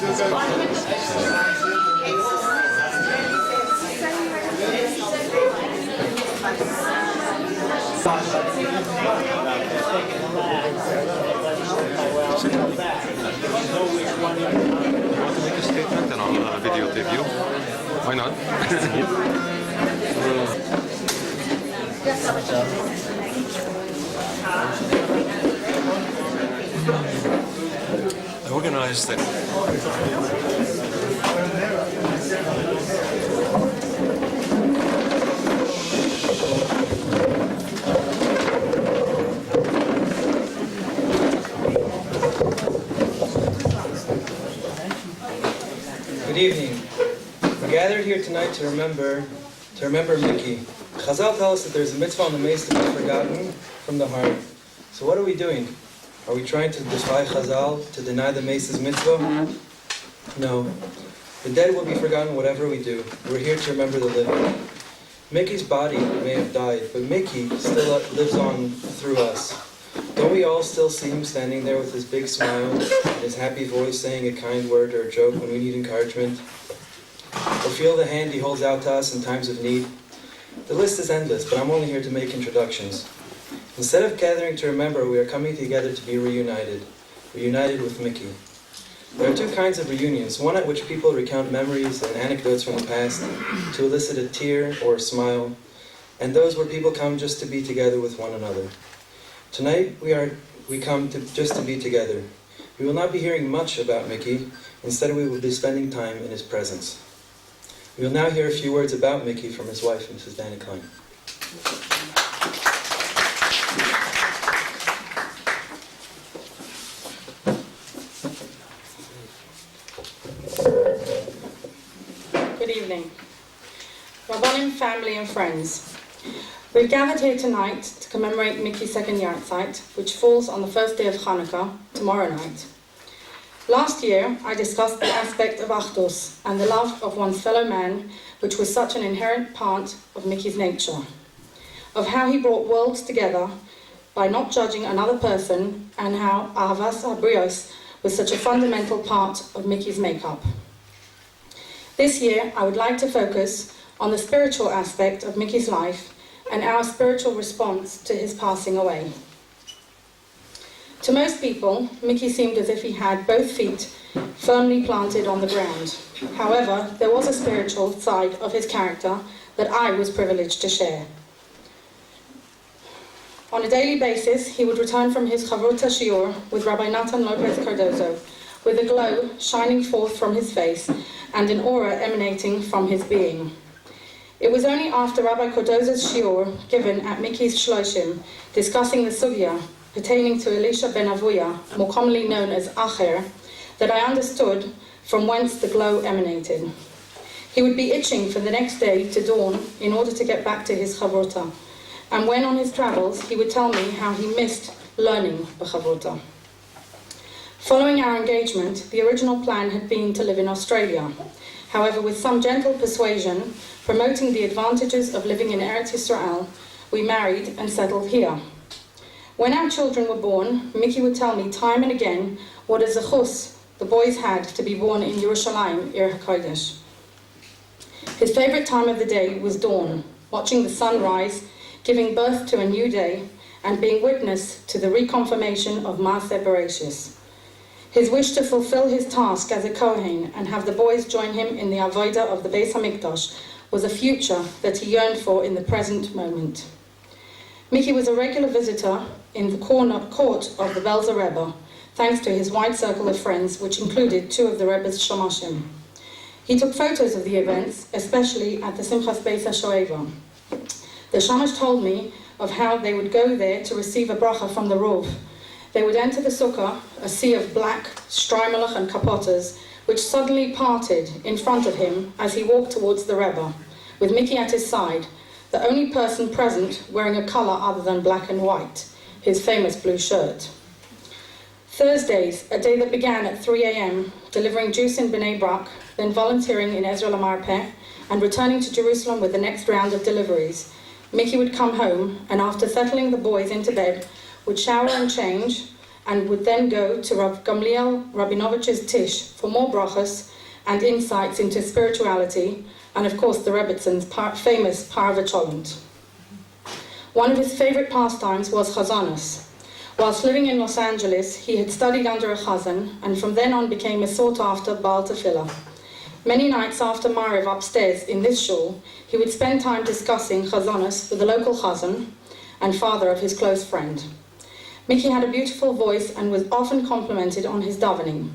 Make a statement and I'll videotape you. Why not? I organized it. Good evening. We're gathered here tonight to remember Mickey. Chazal tell us that there's a mitzvah on the mace to be forgotten from the heart. So what are we doing? Are we trying to defy Chazal, to deny the mace's mitzvah? No. The dead will be forgotten whatever we do. We're here to remember the living. Mickey's body may have died, but Mickey still lives on through us. Don't we all still see him standing there with his big smile and his happy voice saying a kind word or a joke when we need encouragement? Or feel the hand he holds out to us in times of need? The list is endless, but I'm only here to make introductions. Instead of gathering to remember, we are coming together to be reunited with Mickey. There are two kinds of reunions, one at which people recount memories and anecdotes from the past to elicit a tear or a smile, and those where people come just to be together with one another. Tonight, we come just to be together. We will not be hearing much about Mickey. Instead, we will be spending time in his presence. We will now hear a few words about Mickey from his wife, Mrs. Danny Klein. Good evening. Rabbanim, family and friends. We've gathered here tonight to commemorate Mickey's second Yahrtzeit, which falls on the first day of Hanukkah, tomorrow night. Last year, I discussed the aspect of Achdus and the love of one's fellow man, which was such an inherent part of Mickey's nature, of how he brought worlds together by not judging another person, and how Ahavas Habrios was such a fundamental part of Mickey's makeup. This year, I would like to focus on the spiritual aspect of Mickey's life and our spiritual response to his passing away. To most people, Mickey seemed as if he had both feet firmly planted on the ground. However, there was a spiritual side of his character that I was privileged to share. On a daily basis, he would return from his Chavruta Shiur with Rabbi Natan Lopez Cardozo, with a glow shining forth from his face and an aura emanating from his being. It was only after Rabbi Cardozo's shiur given at Mickey's Shloshim, discussing the sugya pertaining to Elisha ben Avuya, more commonly known as Acher, that I understood from whence the glow emanated. He would be itching for the next day to dawn in order to get back to his Chavruta, and when on his travels, he would tell me how he missed learning the Chavruta. Following our engagement, the original plan had been to live in Australia. However, with some gentle persuasion, promoting the advantages of living in Eretz Yisrael, we married and settled here. When our children were born, Mickey would tell me time and again what a zechus the boys had to be born in Yerushalayim, Ir HaKodesh. His favorite time of the day was dawn, watching the sun rise, giving birth to a new day, and being witness to the reconfirmation of Maaseh Bereshis. His wish to fulfill his task as a Kohen and have the boys join him in the Avodah of the Beis HaMikdash was a future that he yearned for in the present moment. Mickey was a regular visitor in the court of the Belzer Rebbe, thanks to his wide circle of friends, which included two of the Rebbe's Shomashim. He took photos of the events, especially at the Simchas Beis HaShoeva. The Shamash told me of how they would go there to receive a bracha from the Rov. They would enter the sukkah, a sea of black streimelach and kapotas, which suddenly parted in front of him as he walked towards the Rebbe, with Mickey at his side, the only person present wearing a colour other than black and white, his famous blue shirt. Thursdays, a day that began at 3 a.m., delivering juice in Bnei Brak, then volunteering in Ezra Lamarpeh, and returning to Jerusalem with the next round of deliveries, Mickey would come home, and after settling the boys into bed, would shower and change, and would then go to Rav Gamliel Rabinovich's Tish for more brachas and insights into spirituality, and of course the Rebbitzins' famous Parva Cholent. One of his favorite pastimes was chazanas. Whilst living in Los Angeles, he had studied under a chazan, and from then on became a sought-after Baal Tefillah. Many nights after Mariv upstairs in this shul, he would spend time discussing chazanas with the local chazan and father of his close friend. Mickey had a beautiful voice and was often complimented on his davening.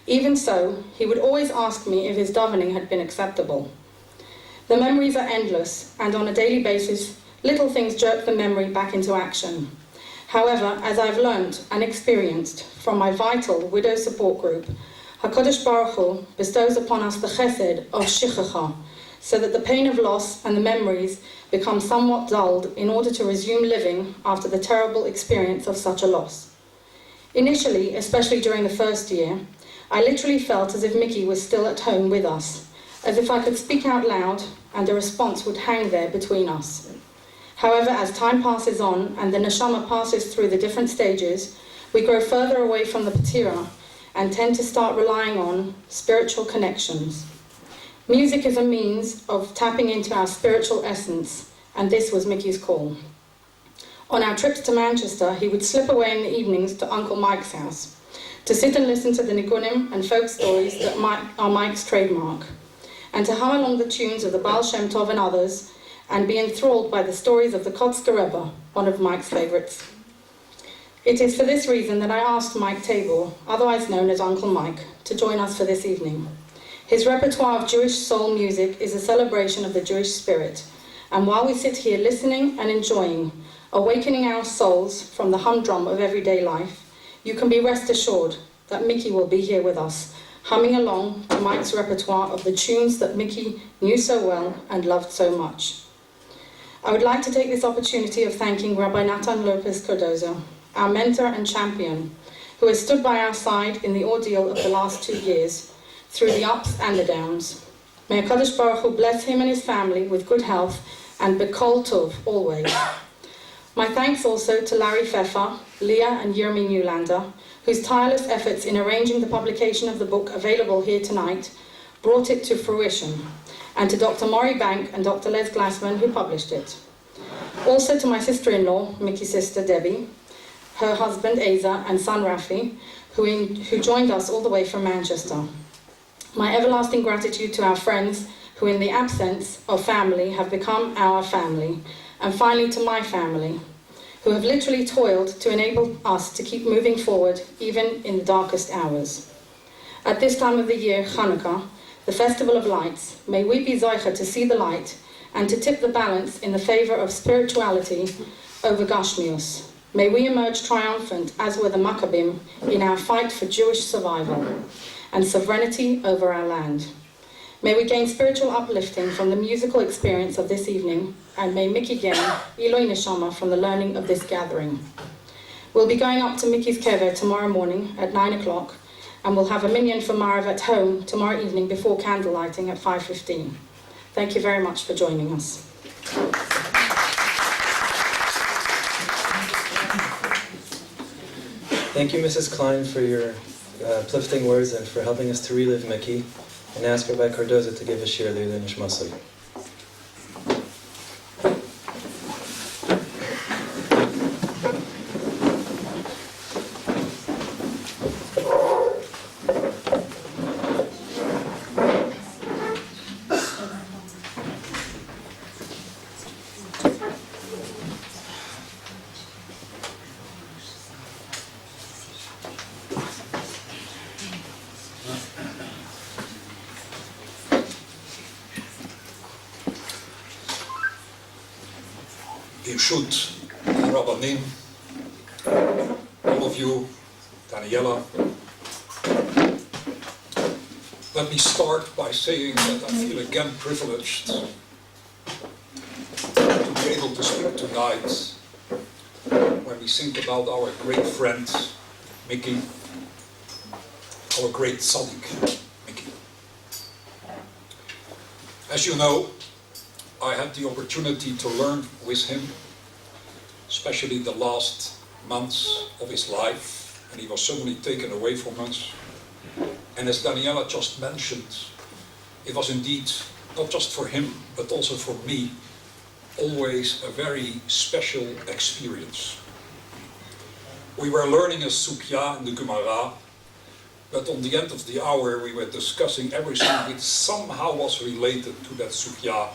Even so, he would always ask me if his davening had been acceptable. The memories are endless, and on a daily basis, little things jerk the memory back into action. However, as I've learned and experienced from my vital widow support group, HaKadosh Baruch Hu bestows upon us the chesed of shichacha, so that the pain of loss and the memories become somewhat dulled in order to resume living after the terrible experience of such a loss. Initially, especially during the first year, I literally felt as if Mickey was still at home with us, as if I could speak out loud and a response would hang there between us. However, as time passes on and the neshama passes through the different stages, we grow further away from the patira and tend to start relying on spiritual connections. Music is a means of tapping into our spiritual essence, and this was Mickey's call. On our trips to Manchester, he would slip away in the evenings to Uncle Mike's house to sit and listen to the nigunim and folk stories that are Mike's trademark, and to hum along the tunes of the Baal Shem Tov and others, and be enthralled by the stories of the Kotzker Rebbe, one of Mike's favorites. It is for this reason that I asked Mike Tabor, otherwise known as Uncle Mike, to join us for this evening. His repertoire of Jewish soul music is a celebration of the Jewish spirit, and while we sit here listening and enjoying, awakening our souls from the humdrum of everyday life, you can be rest assured that Mickey will be here with us, humming along to Mike's repertoire of the tunes that Mickey knew so well and loved so much. I would like to take this opportunity of thanking Rabbi Natan Lopez Cardozo, our mentor and champion, who has stood by our side in the ordeal of the last 2 years, through the ups and the downs. May HaKadosh Baruch Hu bless him and his family with good health and Bekol Tov always. My thanks also to Larry Pfeffer, Leah and Yermi Newlander, whose tireless efforts in arranging the publication of the book available here tonight brought it to fruition, and to Dr. Maury Bank and Dr. Les Glassman, who published it. Also to my sister-in-law, Mickey's sister Debbie, her husband Asa and son Rafi, who joined us all the way from Manchester. My everlasting gratitude to our friends who in the absence of family have become our family, and finally to my family, who have literally toiled to enable us to keep moving forward even in the darkest hours. At this time of the year, Hanukkah, the Festival of Lights, may we be zoicha to see the light and to tip the balance in the favor of spirituality over Gashmius. May we emerge triumphant as were the Maccabim in our fight for Jewish survival and sovereignty over our land. May we gain spiritual uplifting from the musical experience of this evening, and may Mickey gain Eloi Neshama from the learning of this gathering. We'll be going up to Mickey's kever tomorrow morning at 9 o'clock, and we'll have a minyan for Mariv at home tomorrow evening before candle lighting at 5:15. Thank you very much for joining us. Thank you, Mrs. Klein, for your uplifting words and for helping us to relive Mickey, and ask Rabbi Cardozo to give a shir Leilei Nishmasoi. Shoot, Rabbanim, all of you, Daniela. Let me start by saying that I feel again privileged to be able to speak tonight when we think about our great friend, Mickey, our great tzaddik, Mickey. As you know, I had the opportunity to learn with him, especially the last months of his life and he was suddenly taken away from us. And as Daniela just mentioned, it was indeed, not just for him, but also for me, always a very special experience. We were learning a Sukya in the Gemara, but on the end of the hour we were discussing everything which somehow was related to that Sukya,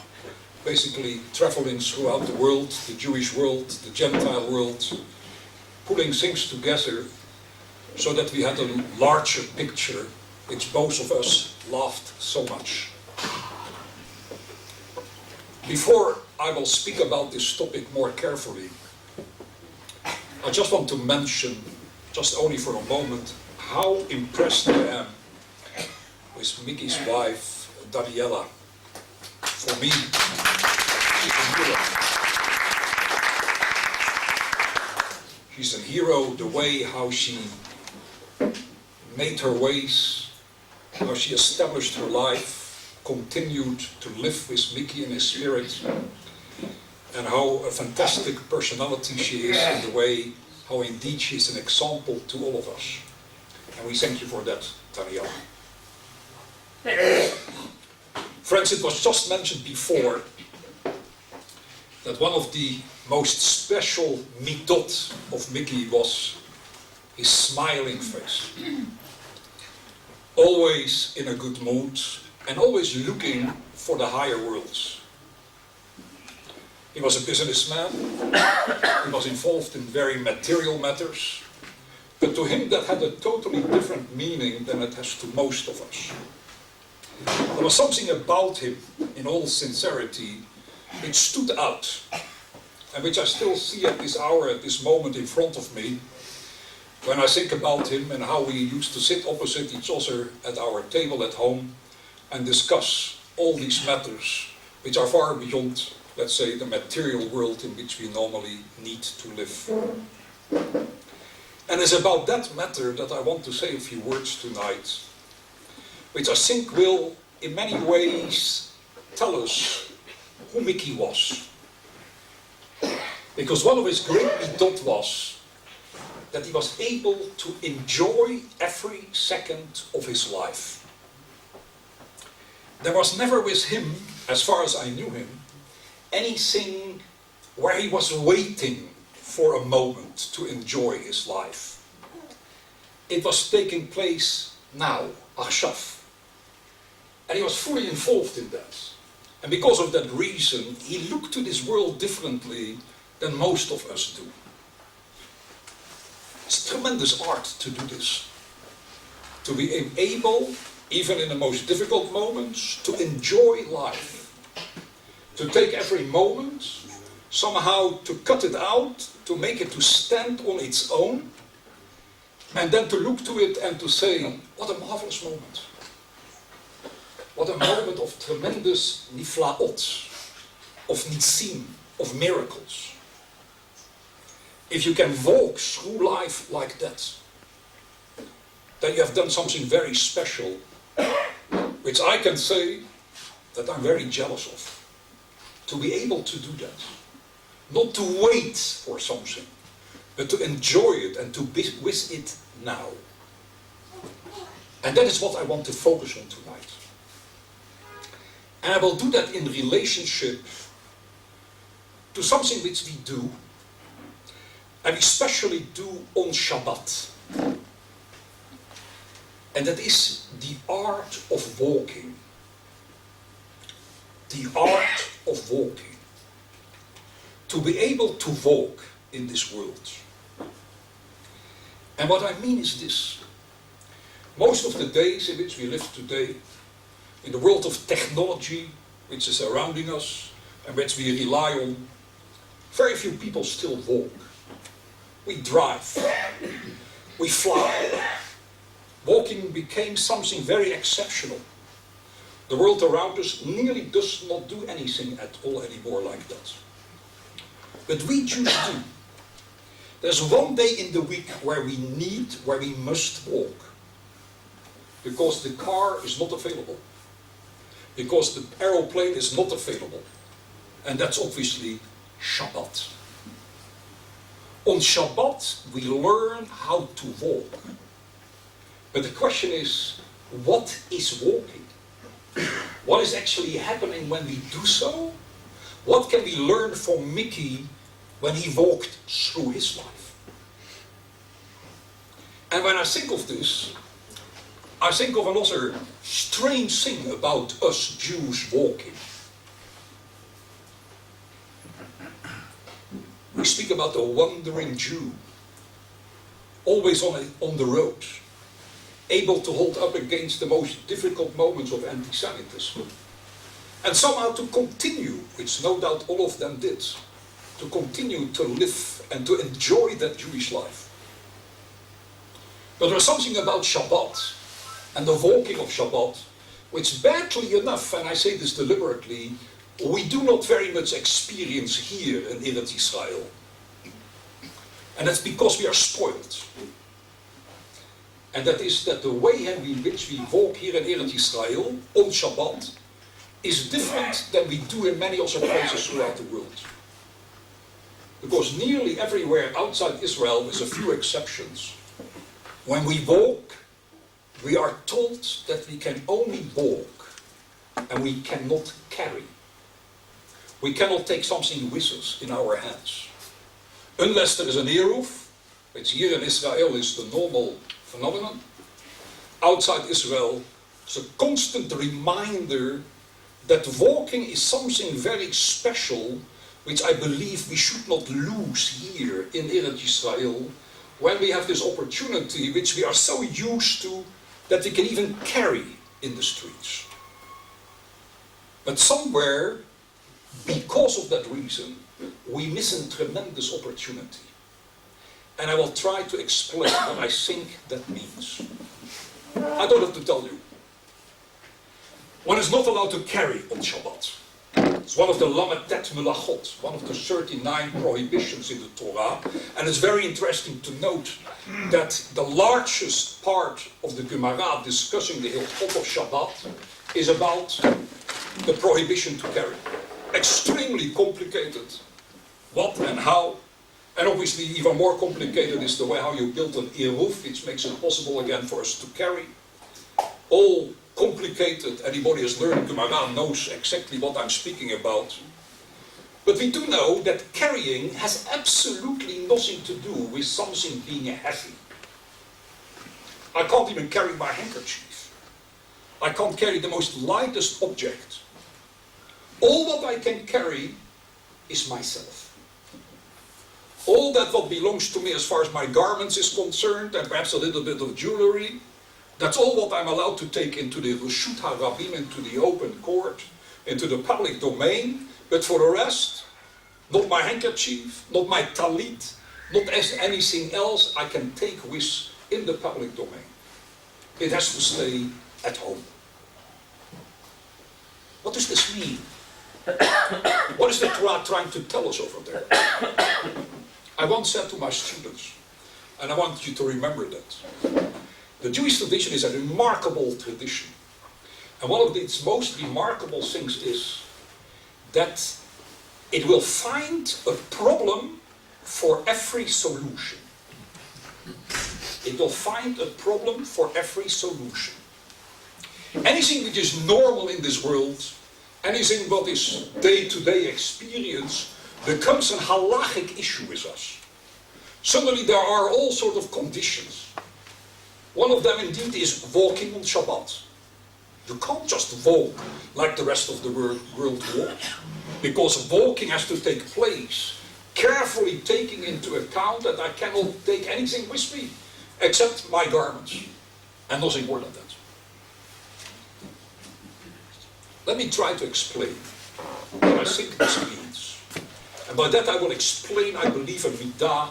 basically traveling throughout the world, the Jewish world, the Gentile world, putting things together so that we had a larger picture which both of us loved so much. Before I will speak about this topic more carefully, I just want to mention, just only for a moment, how impressed I am with Mickey's wife, Daniela. For me, she's a hero, the way how she made her ways, how she established her life, continued to live with Mickey in his spirit, and how a fantastic personality she is in the way how indeed she is an example to all of us. And we thank you for that, Daniela. Friends, it was just mentioned before that one of the most special midot of Mickey was his smiling face. Always in a good mood and always looking for the higher worlds. He was a businessman, he was involved in very material matters, but to him that had a totally different meaning than it has to most of us. There was something about him, in all sincerity, which stood out, and which I still see at this hour, at this moment in front of me, when I think about him and how we used to sit opposite each other at our table at home and discuss all these matters, which are far beyond, let's say, the material world in which we normally need to live. And it's about that matter that I want to say a few words tonight, which I think will, in many ways, tell us who Mickey was. Because one of his great midot was that he was able to enjoy every second of his life. There was never with him, as far as I knew him, anything where he was waiting for a moment to enjoy his life. It was taking place now, achshav. And he was fully involved in that. And because of that reason, he looked to this world differently than most of us do. It's tremendous art to do this. To be able, even in the most difficult moments, to enjoy life. To take every moment, somehow to cut it out, to make it to stand on its own, and then to look to it and to say, what a marvelous moment. What a moment of tremendous niflaot, of nitzim, of miracles. If you can walk through life like that, then you have done something very special, which I can say that I'm very jealous of. To be able to do that. Not to wait for something, but to enjoy it and to be with it now. And that is what I want to focus on tonight. And I will do that in relationship to something which we do, and especially do on Shabbat. And that is the art of walking. The art of walking. To be able to walk in this world. And what I mean is this. Most of the days in which we live today, in the world of technology, which is surrounding us, and which we rely on, very few people still walk. We drive. We fly. Walking became something very exceptional. The world around us nearly does not do anything at all anymore like that. But we choose to. There's one day in the week where we must walk. Because the car is not available. Because the aeroplane is not available. And that's obviously Shabbat. On Shabbat, we learn how to walk. But the question is, what is walking? What is actually happening when we do so? What can we learn from Mickey when he walked through his life? And when I think of this, I think of another strange thing about us Jews walking. We speak about the wandering Jew, always on the road, able to hold up against the most difficult moments of anti-Semitism. And somehow to continue, which no doubt all of them did, to continue to live and to enjoy that Jewish life. But there's something about Shabbat and the walking of Shabbat, which badly enough, and I say this deliberately, we do not very much experience here in Eretz Israel. And that's because we are spoiled. And that is that the way in which we walk here in Eretz Israel on Shabbat is different than we do in many other places throughout the world. Because nearly everywhere outside Israel, with a few exceptions, when we walk, we are told that we can only walk and we cannot carry. We cannot take something with us in our hands. Unless there is an eruv, which here in Israel is the normal phenomenon. Outside Israel, it's a constant reminder that walking is something very special, which I believe we should not lose here in Eretz Israel, when we have this opportunity which we are so used to that we can even carry in the streets. But somewhere, because of that reason, we miss a tremendous opportunity. And I will try to explain what I think that means. I don't have to tell you. One is not allowed to carry on Shabbat. It's one of the Lametet Melachot, one of the 39 prohibitions in the Torah. And it's very interesting to note that the largest part of the Gemara discussing the Hilchot of Shabbat is about the prohibition to carry. Extremely complicated. What and how. And obviously even more complicated is the way how you build an eruv, which makes it possible again for us to carry. All complicated. Anybody who has learned Gemara knows exactly what I'm speaking about. But we do know that carrying has absolutely nothing to do with something being heavy. I can't even carry my handkerchief. I can't carry the most lightest object. All what I can carry is myself. All that what belongs to me as far as my garments is concerned, and perhaps a little bit of jewelry, that's all what I'm allowed to take into the Reshut HaRabim, into the open court, into the public domain. But for the rest, not my handkerchief, not my talit, not as anything else I can take with in the public domain. It has to stay at home. What does this mean? What is the Torah trying to tell us over there? I once said to my students, and I want you to remember that, the Jewish tradition is a remarkable tradition. And one of its most remarkable things is that it will find a problem for every solution. It will find a problem for every solution. Anything which is normal in this world, anything what is day-to-day experience, becomes a halachic issue with us. Suddenly there are all sorts of conditions. One of them indeed is walking on Shabbat. You can't just walk like the rest of the world walks. Because walking has to take place, carefully taking into account that I cannot take anything with me except my garments. And nothing more than that. Let me try to explain what I think this means. And by that I will explain, I believe, a midah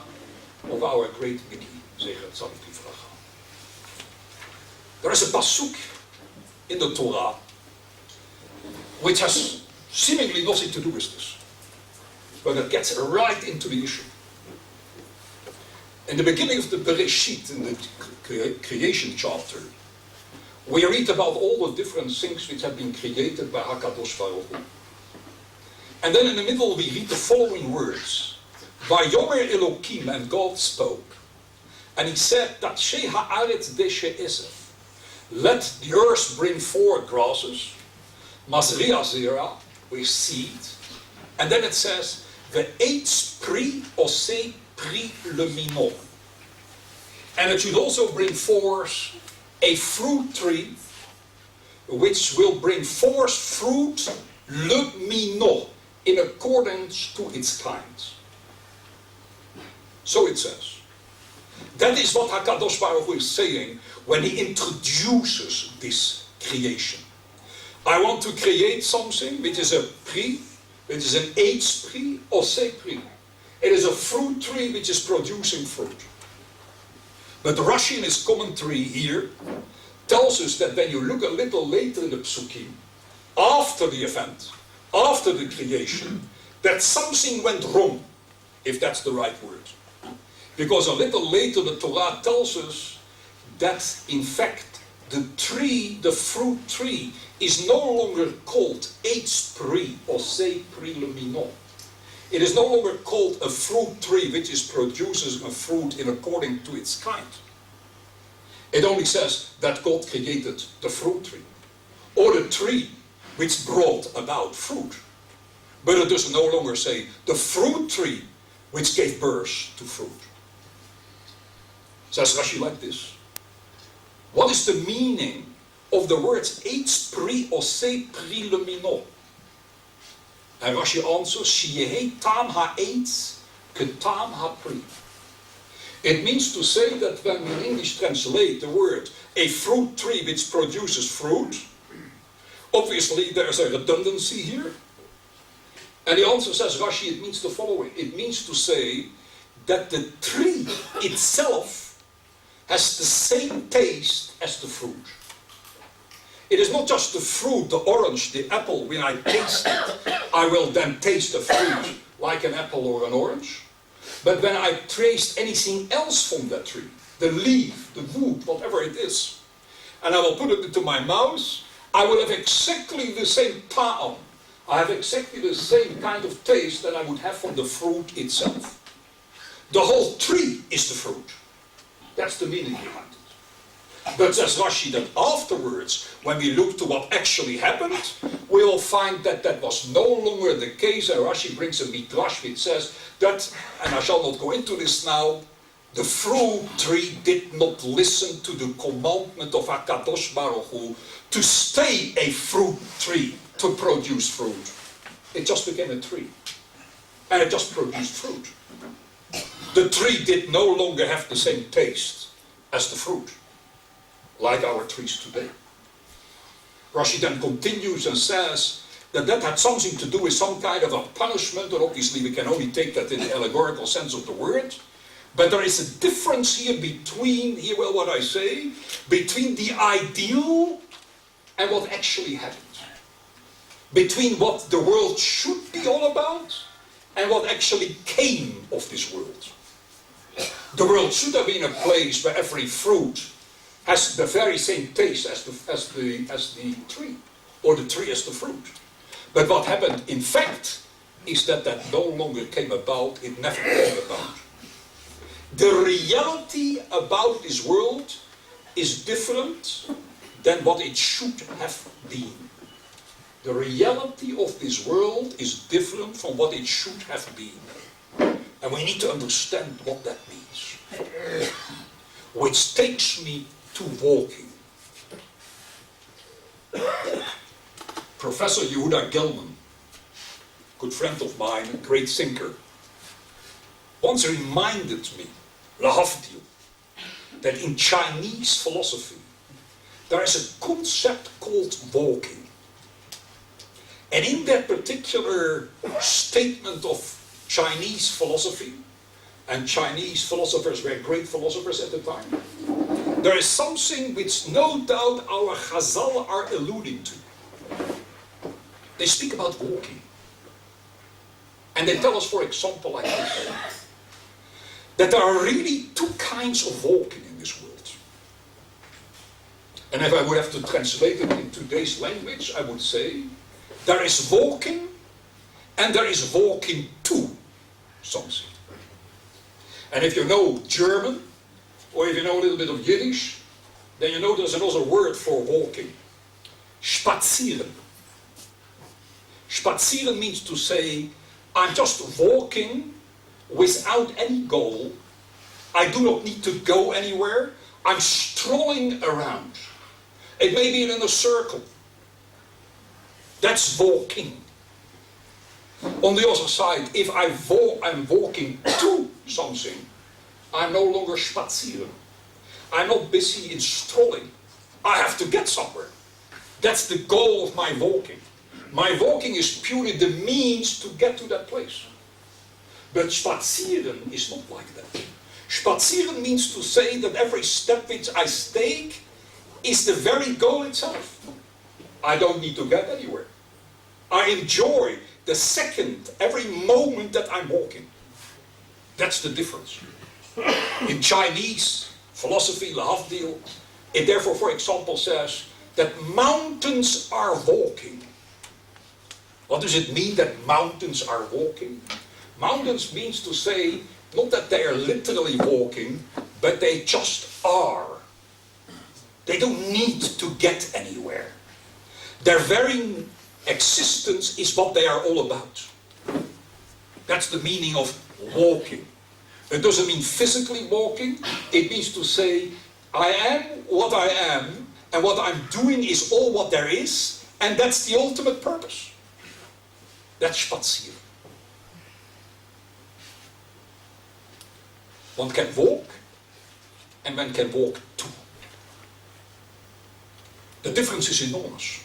of our great Mickey, Yahrtzeit. There is a pasuk in the Torah which has seemingly nothing to do with this, but it gets right into the issue. In the beginning of the Bereshit, in the creation chapter, we read about all the different things which have been created by HaKadosh Baruch Hu. And then in the middle we read the following words. Vayomer Elohim, and God spoke, and he said that She ha'aretz deshe esef. Let the earth bring forth grasses, Masria zera, with seed. And then it says, Ve'etz pri ose pri le minon. And it should also bring forth a fruit tree, which will bring forth fruit le minon, in accordance to its kind. So it says. That is what HaKadosh Baruch Hu is saying when he introduces this creation. I want to create something which is a pri, which is an eitz pri, ose pri. It is a fruit tree which is producing fruit. But Rashi in his commentary here tells us that when you look a little later in the Psukim, after the event, after the creation, that something went wrong, if that's the right word. Because a little later the Torah tells us that in fact the tree, the fruit tree, is no longer called eitz pri or se pri le minon. It is no longer called a fruit tree which produces a fruit in according to its kind. It only says that God created the fruit tree, or the tree which brought about fruit. But it does no longer say the fruit tree which gave birth to fruit. Says Rashi like this. What is the meaning of the words eitz pri or se pri le minon? And Rashi answers, Sheyehei tam ha'etz ketam ha'pri. It means to say that when we in English translate the word a fruit tree which produces fruit, obviously there's a redundancy here. And the answer says, Rashi, it means the following. It means to say that the tree itself has the same taste as the fruit. It is not just the fruit, the orange, the apple. When I taste it, I will then taste the fruit like an apple or an orange. But when I taste anything else from that tree, the leaf, the wood, whatever it is, and I will put it into my mouth, I will have exactly the same ta'am. I have exactly the same kind of taste that I would have from the fruit itself. The whole tree is the fruit. That's the meaning behind it. But says Rashi that afterwards, when we look to what actually happened, we will find that that was no longer the case. And Rashi brings a midrash which says that, and I shall not go into this now, the fruit tree did not listen to the commandment of HaKadosh Baruch Hu to stay a fruit tree, to produce fruit. It just became a tree. And it just produced fruit. The tree did no longer have the same taste as the fruit, like our trees today. Rashi then continues and says that that had something to do with some kind of a punishment, and obviously we can only take that in the allegorical sense of the word. But there is a difference here between, hear well what I say, between the ideal and what actually happened. Between what the world should be all about and what actually came of this world. The world should have been a place where every fruit has the very same taste as the tree, or the tree as the fruit. But what happened, in fact, is that that no longer came about, it never came about. The reality about this world is different than what it should have been. The reality of this world is different from what it should have been. And we need to understand what that means. Which takes me to walking. Professor Yehuda Gelman, good friend of mine, a great thinker, once reminded me, lahavdil, that in Chinese philosophy there is a concept called walking. And in that particular statement of Chinese philosophy, and Chinese philosophers were great philosophers at the time, there is something which no doubt our Chazal are alluding to. They speak about walking. And they tell us, for example, like this, that there are really two kinds of walking in this world. And if I would have to translate it in today's language, I would say, there is walking and there is walking to something. And if you know German, or if you know a little bit of Yiddish, then you know there's another word for walking. Spazieren. Spazieren means to say, I'm just walking without any goal. I do not need to go anywhere. I'm strolling around. It may be in a circle. That's walking. On the other side, if I'm walking to something, I'm no longer spazieren. I'm not busy in strolling. I have to get somewhere. That's the goal of my walking. My walking is purely the means to get to that place. But spazieren is not like that. Spazieren means to say that every step which I take is the very goal itself. I don't need to get anywhere. I enjoy the second, every moment that I'm walking. That's the difference. In Chinese philosophy, Lahavdil, it therefore, for example, says that mountains are walking. What does it mean that mountains are walking? Mountains means to say, not that they are literally walking, but they just are. They don't need to get anywhere. Their very existence is what they are all about. That's the meaning of walking. It doesn't mean physically walking. It means to say, I am what I am, and what I'm doing is all what there is, and that's the ultimate purpose. That's spazieren. One can walk, and one can walk too. The difference is enormous.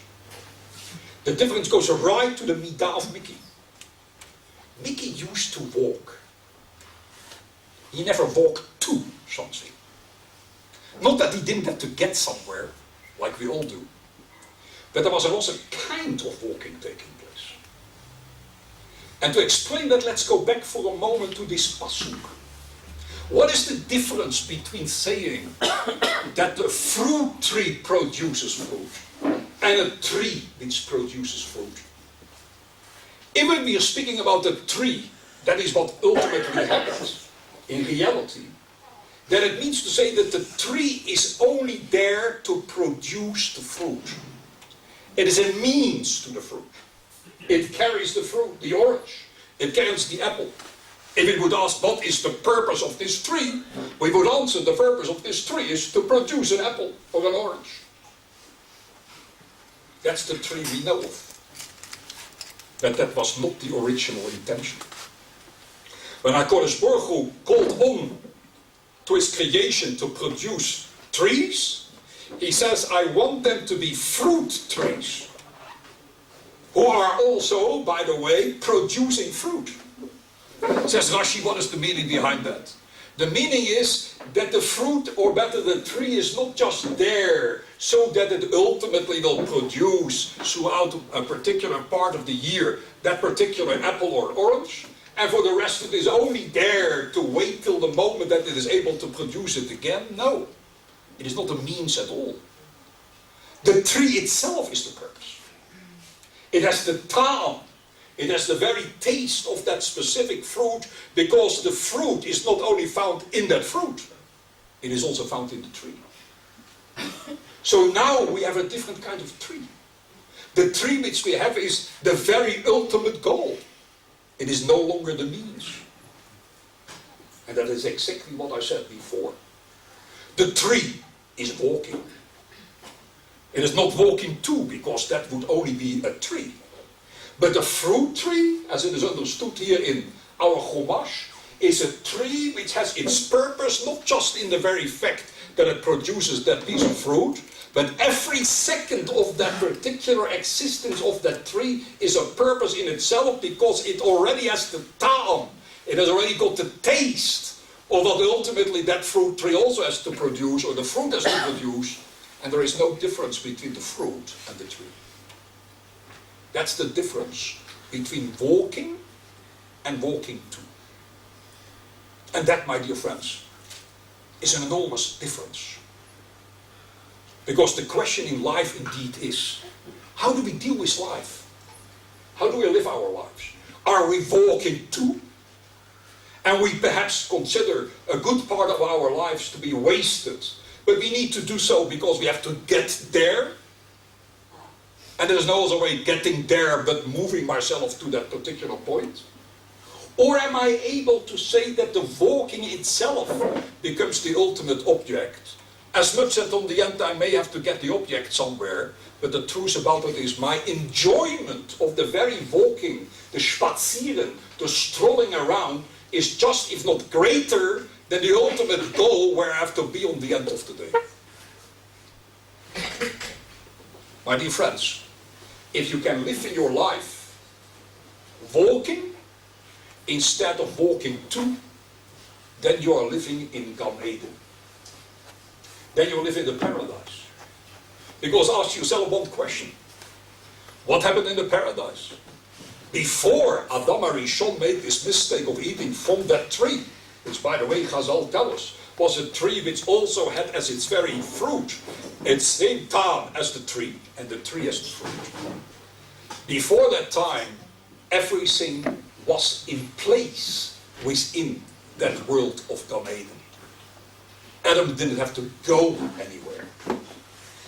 The difference goes right to the midah of Mickey. Mickey used to walk. He never walked to something. Not that he didn't have to get somewhere, like we all do. But there was also a kind of walking taking place. And to explain that, let's go back for a moment to this pasuk. What is the difference between saying that the fruit tree produces fruit and a tree which produces fruit? If we are speaking about the tree, that is what ultimately happens in reality, then it means to say that the tree is only there to produce the fruit. It is a means to the fruit. It carries the fruit, the orange. It carries the apple. If we would ask what is the purpose of this tree, we would answer the purpose of this tree is to produce an apple or an orange. That's the tree we know of. But that was not the original intention. When HaKadosh Baruch Hu called on to his creation to produce trees, he says, I want them to be fruit trees, who are also, by the way, producing fruit. Says Rashi, what is the meaning behind that? The meaning is that the fruit, or better the tree, is not just there so that it ultimately will produce throughout a particular part of the year that particular apple or orange, and for the rest it is only there to wait till the moment that it is able to produce it again. No, it is not a means at all. The tree itself is the purpose. It has the ta'am. It has the very taste of that specific fruit, because the fruit is not only found in that fruit, it is also found in the tree. So now we have a different kind of tree. The tree which we have is the very ultimate goal. It is no longer the means. And that is exactly what I said before. The tree is walking. It is not walking to, because that would only be a tree. But the fruit tree, as it is understood here in our Chumash, is a tree which has its purpose not just in the very fact that it produces that piece of fruit, but every second of that particular existence of that tree is a purpose in itself, because it already has the ta'am. It has already got the taste of what ultimately that fruit tree also has to produce, or the fruit has to produce, and there is no difference between the fruit and the tree. That's the difference between walking and walking to. And that, my dear friends, is an enormous difference. Because the question in life indeed is, how do we deal with life? How do we live our lives? Are we walking to? And we perhaps consider a good part of our lives to be wasted. But we need to do so because we have to get there. And there's no other way getting there but moving myself to that particular point. Or am I able to say that the walking itself becomes the ultimate object? As much as on the end I may have to get the object somewhere, but the truth about it is my enjoyment of the very walking, the spazieren, the strolling around, is just, if not greater, than the ultimate goal where I have to be on the end of the day. My dear friends, if you can live in your life walking instead of walking to, then you are living in Gan Eden. Then you live in the paradise. Because ask yourself one question. What happened in the paradise? Before Adam Arishon made this mistake of eating from that tree, which by the way Chazal tells us, was a tree which also had as its very fruit, its same time as the tree, and the tree as the fruit. Before that time, everything was in place within that world of Gan Eden. Adam didn't have to go anywhere.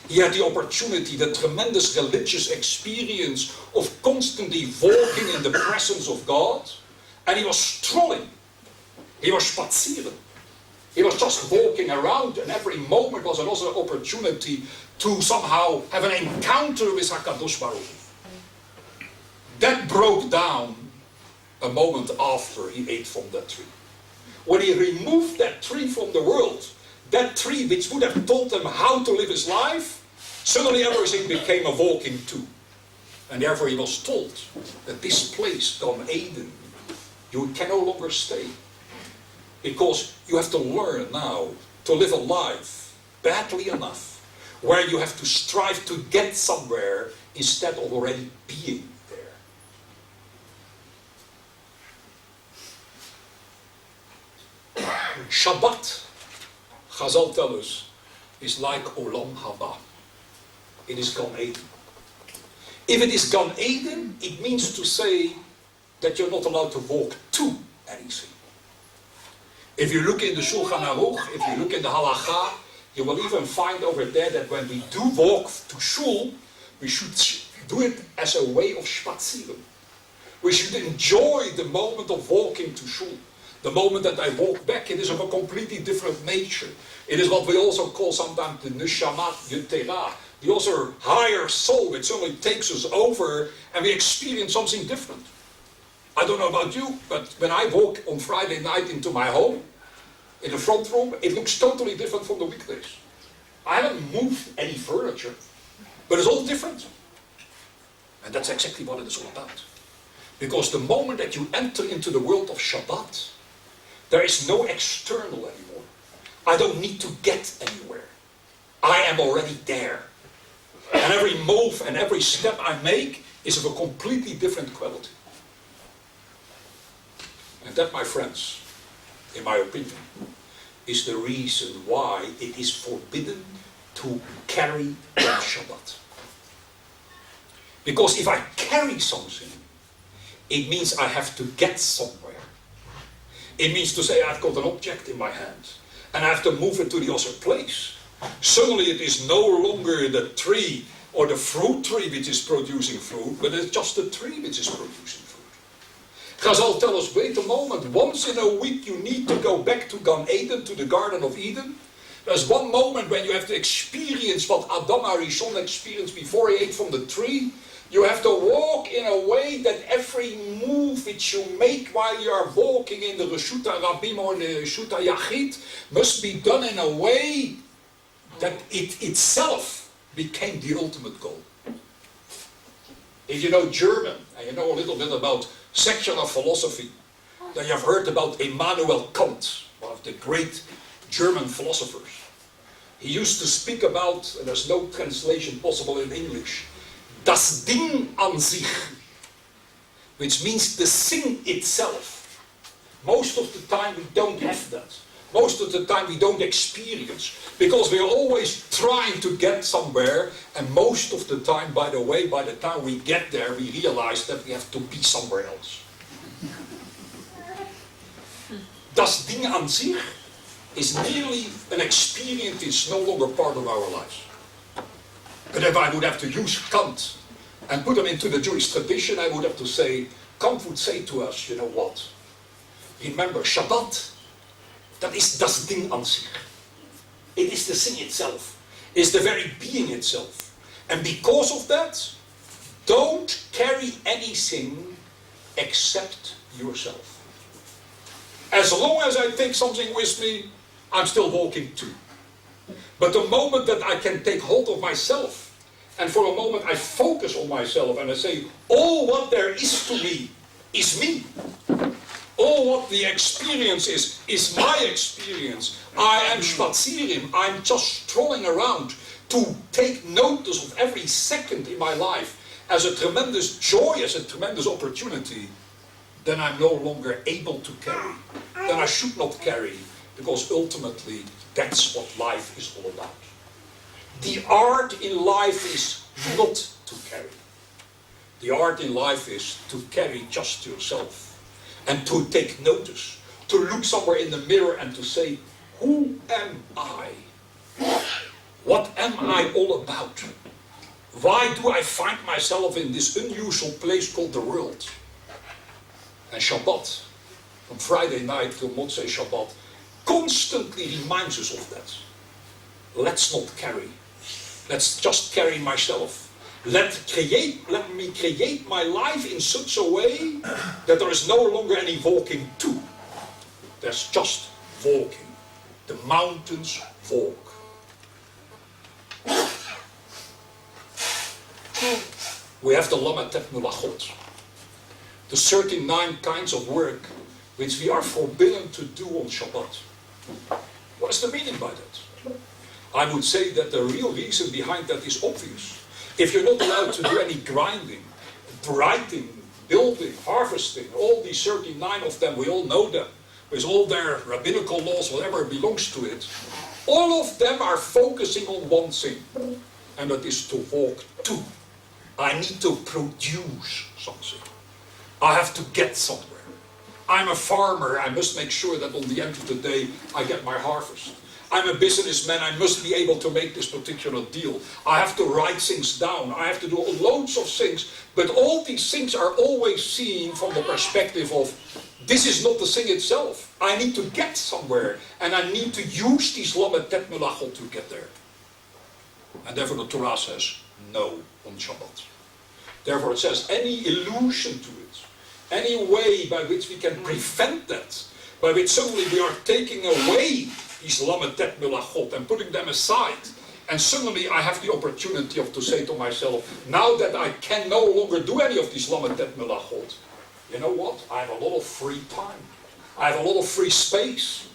He had the opportunity, the tremendous religious experience of constantly walking in the presence of God, and he was strolling. He was spazieren. He was just walking around, and every moment was another opportunity to somehow have an encounter with HaKadosh Baruch Hu. That broke down a moment after he ate from that tree. When he removed that tree from the world, that tree which would have told him how to live his life, suddenly everything became a walking to. And therefore he was told that this place, Gan Eden, you can no longer stay. Because you have to learn now to live a life badly enough where you have to strive to get somewhere instead of already being there. Shabbat, Chazal tells us, is like Olam Haba. It is Gan Eden. If it is Gan Eden, it means to say that you're not allowed to walk to anything. If you look in the Shulchan Aruch, if you look in the Halacha, you will even find over there that when we do walk to shul, we should do it as a way of spazieren. We should enjoy the moment of walking to shul. The moment that I walk back, it is of a completely different nature. It is what we also call sometimes the Neshama Yetera, the other higher soul which suddenly takes us over and we experience something different. I don't know about you, but when I walk on Friday night into my home, in the front room, it looks totally different from the weekdays. I haven't moved any furniture, but it's all different. And that's exactly what it is all about. Because the moment that you enter into the world of Shabbat, there is no external anymore. I don't need to get anywhere. I am already there. And every move and every step I make is of a completely different quality. And that, my friends, in my opinion, is the reason why it is forbidden to carry on Shabbat. Because if I carry something, it means I have to get somewhere. It means to say I've got an object in my hand and I have to move it to the other place. Suddenly it is no longer the tree or the fruit tree which is producing fruit, but it's just the tree which is producing fruit. Chazal tell us, wait a moment, once in a week you need to go back to Gan Eden, to the Garden of Eden. There's one moment when you have to experience what Adam Arishon experienced before he ate from the tree. You have to walk in a way that every move which you make while you are walking in the Reshut HaRabim or the Reshut HaYachid must be done in a way that it itself became the ultimate goal. If you know German, and you know a little bit about secular philosophy, then you have heard about Immanuel Kant, one of the great German philosophers. He used to speak about, and there's no translation possible in English, das Ding an sich, which means the thing itself. Most of the time we don't have that. Most of the time we don't experience, because we're always trying to get somewhere, and most of the time, by the way, by the time we get there, we realize that we have to be somewhere else. Das Ding an sich is merely an experience that's no longer part of our lives. But if I would have to use Kant and put him into the Jewish tradition, I would have to say, Kant would say to us, you know what? Remember, Shabbat, that is das Ding an sich. It is the thing itself. It's the very being itself. And because of that, don't carry anything except yourself. As long as I take something with me, I'm still walking too. But the moment that I can take hold of myself, and for a moment I focus on myself and I say, all what there is to me is me. All what the experience is my experience. I am spazieren, I'm just strolling around to take notice of every second in my life as a tremendous joy, as a tremendous opportunity. Then I'm no longer able to carry. Then I should not carry, because ultimately that's what life is all about. The art in life is not to carry. The art in life is to carry just yourself and to take notice, to look somewhere in the mirror and to say, who am I? What am I all about? Why do I find myself in this unusual place called the world? And Shabbat, from Friday night till Motzei Shabbat, constantly reminds us of that. Let's not carry. Let's just carry myself. Let me create my life in such a way that there is no longer any walking to. There's just walking. The mountains walk. We have the Lametet Mulachot, the 39 kinds of work which we are forbidden to do on Shabbat. What is the meaning by that? I would say that the real reason behind that is obvious. If you're not allowed to do any grinding, writing, building, harvesting, all these 39 of them, we all know them, with all their rabbinical laws, whatever belongs to it, all of them are focusing on one thing, and that is to walk to. I need to produce something. I have to get somewhere. I'm a farmer, I must make sure that on the end of the day I get my harvest. I'm a businessman, I must be able to make this particular deal. I have to write things down, I have to do loads of things, but all these things are always seen from the perspective of, this is not the thing itself. I need to get somewhere, and I need to use these Lametet Mulachot to get there. And therefore the Torah says, no on Shabbat. Therefore it says, any illusion to it, any way by which we can prevent that, by which suddenly we are taking away these Lametet Mulachot and putting them aside, and suddenly I have the opportunity to say to myself, now that I can no longer do any of these Lametet Mulachot, you know what? I have a lot of free time. I have a lot of free space.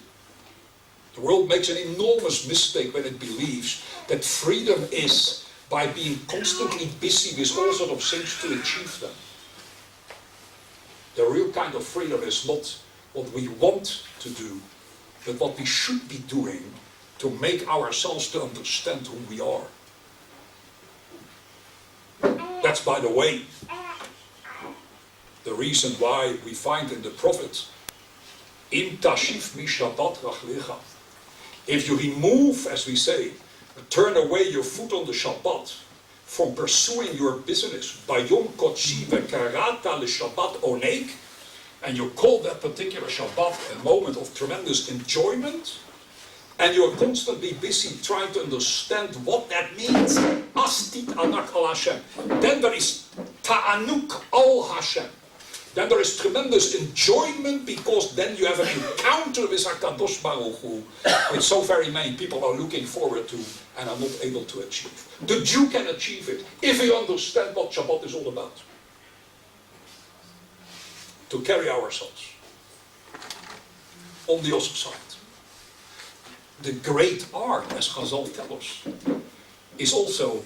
The world makes an enormous mistake when it believes that freedom is by being constantly busy with all sorts of things to achieve them. The real kind of freedom is not what we want to do, but what we should be doing to make ourselves to understand who we are. That's, by the way, the reason why we find in the prophet, Im tashif mi Shabbat rachlecha. If you remove, as we say, turn away your foot on the Shabbat from pursuing your business, Bayom Kodshi vekarata le Shabbat onek, and you call that particular Shabbat a moment of tremendous enjoyment, and you're constantly busy trying to understand what that means, Astit anak al Hashem, then there is ta'anuk al Hashem. Then there is tremendous enjoyment, because then you have an encounter with HaKadosh Baruch Hu, which so very many people are looking forward to and are not able to achieve. The Jew can achieve it if he understands what Shabbat is all about. To carry ourselves. On the other side, the great art, as Chazal tells us, is also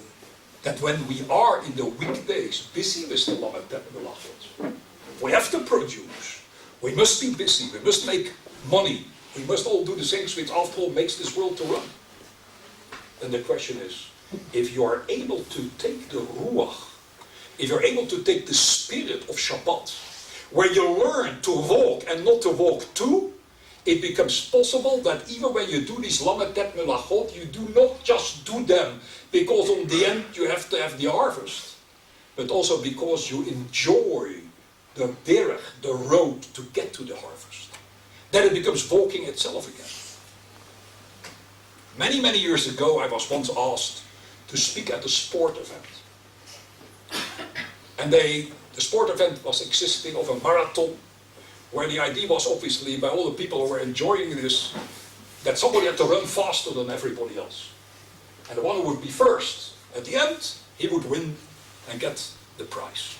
that when we are in the weekdays busy with the Lametet Mulachot, we have to produce, we must be busy, we must make money, we must all do the things which after all makes this world to run. Then the question is, if you are able to take the Ruach, if you're able to take the spirit of Shabbat, where you learn to walk and not to walk to, it becomes possible that even when you do these lametet melachot, you do not just do them because on the end you have to have the harvest, but also because you enjoy the derech, the road to get to the harvest. Then it becomes walking itself again. Many, many years ago, I was once asked to speak at a sport event. And the sport event was consisting of a marathon, where the idea was obviously, by all the people who were enjoying this, that somebody had to run faster than everybody else. And the one who would be first, at the end, he would win and get the prize.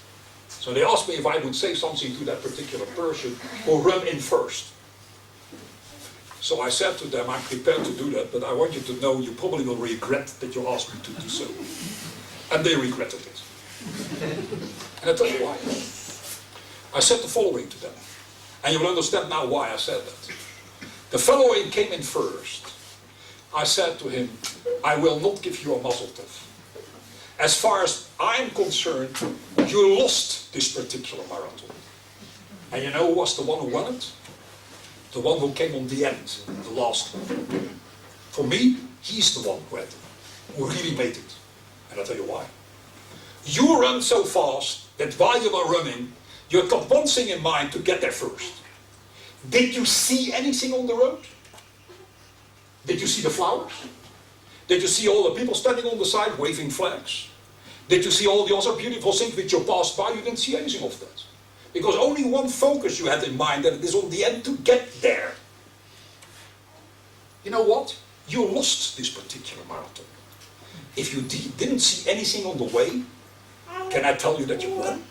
So they asked me if I would say something to that particular person who ran in first. So I said to them, I'm prepared to do that, but I want you to know you probably will regret that you asked me to do so. And they regretted it. And I tell you why. I said the following to them. And you will understand now why I said that. The fellow who came in first, I said to him, I will not give you a mazel tov. As far as I'm concerned, you lost this particular marathon. And you know who was the one who won it? The one who came on the end, the last one. For me, he's the one who really made it. And I'll tell you why. You run so fast that while you were running, you got one thing in mind to get there first. Did you see anything on the road? Did you see the flowers? Did you see all the people standing on the side waving flags? Did you see all the other beautiful things which you passed by? You didn't see anything of that. Because only one focus you had in mind, that it is on the end to get there. You know what? You lost this particular marathon. If you didn't see anything on the way, can I tell you that you won?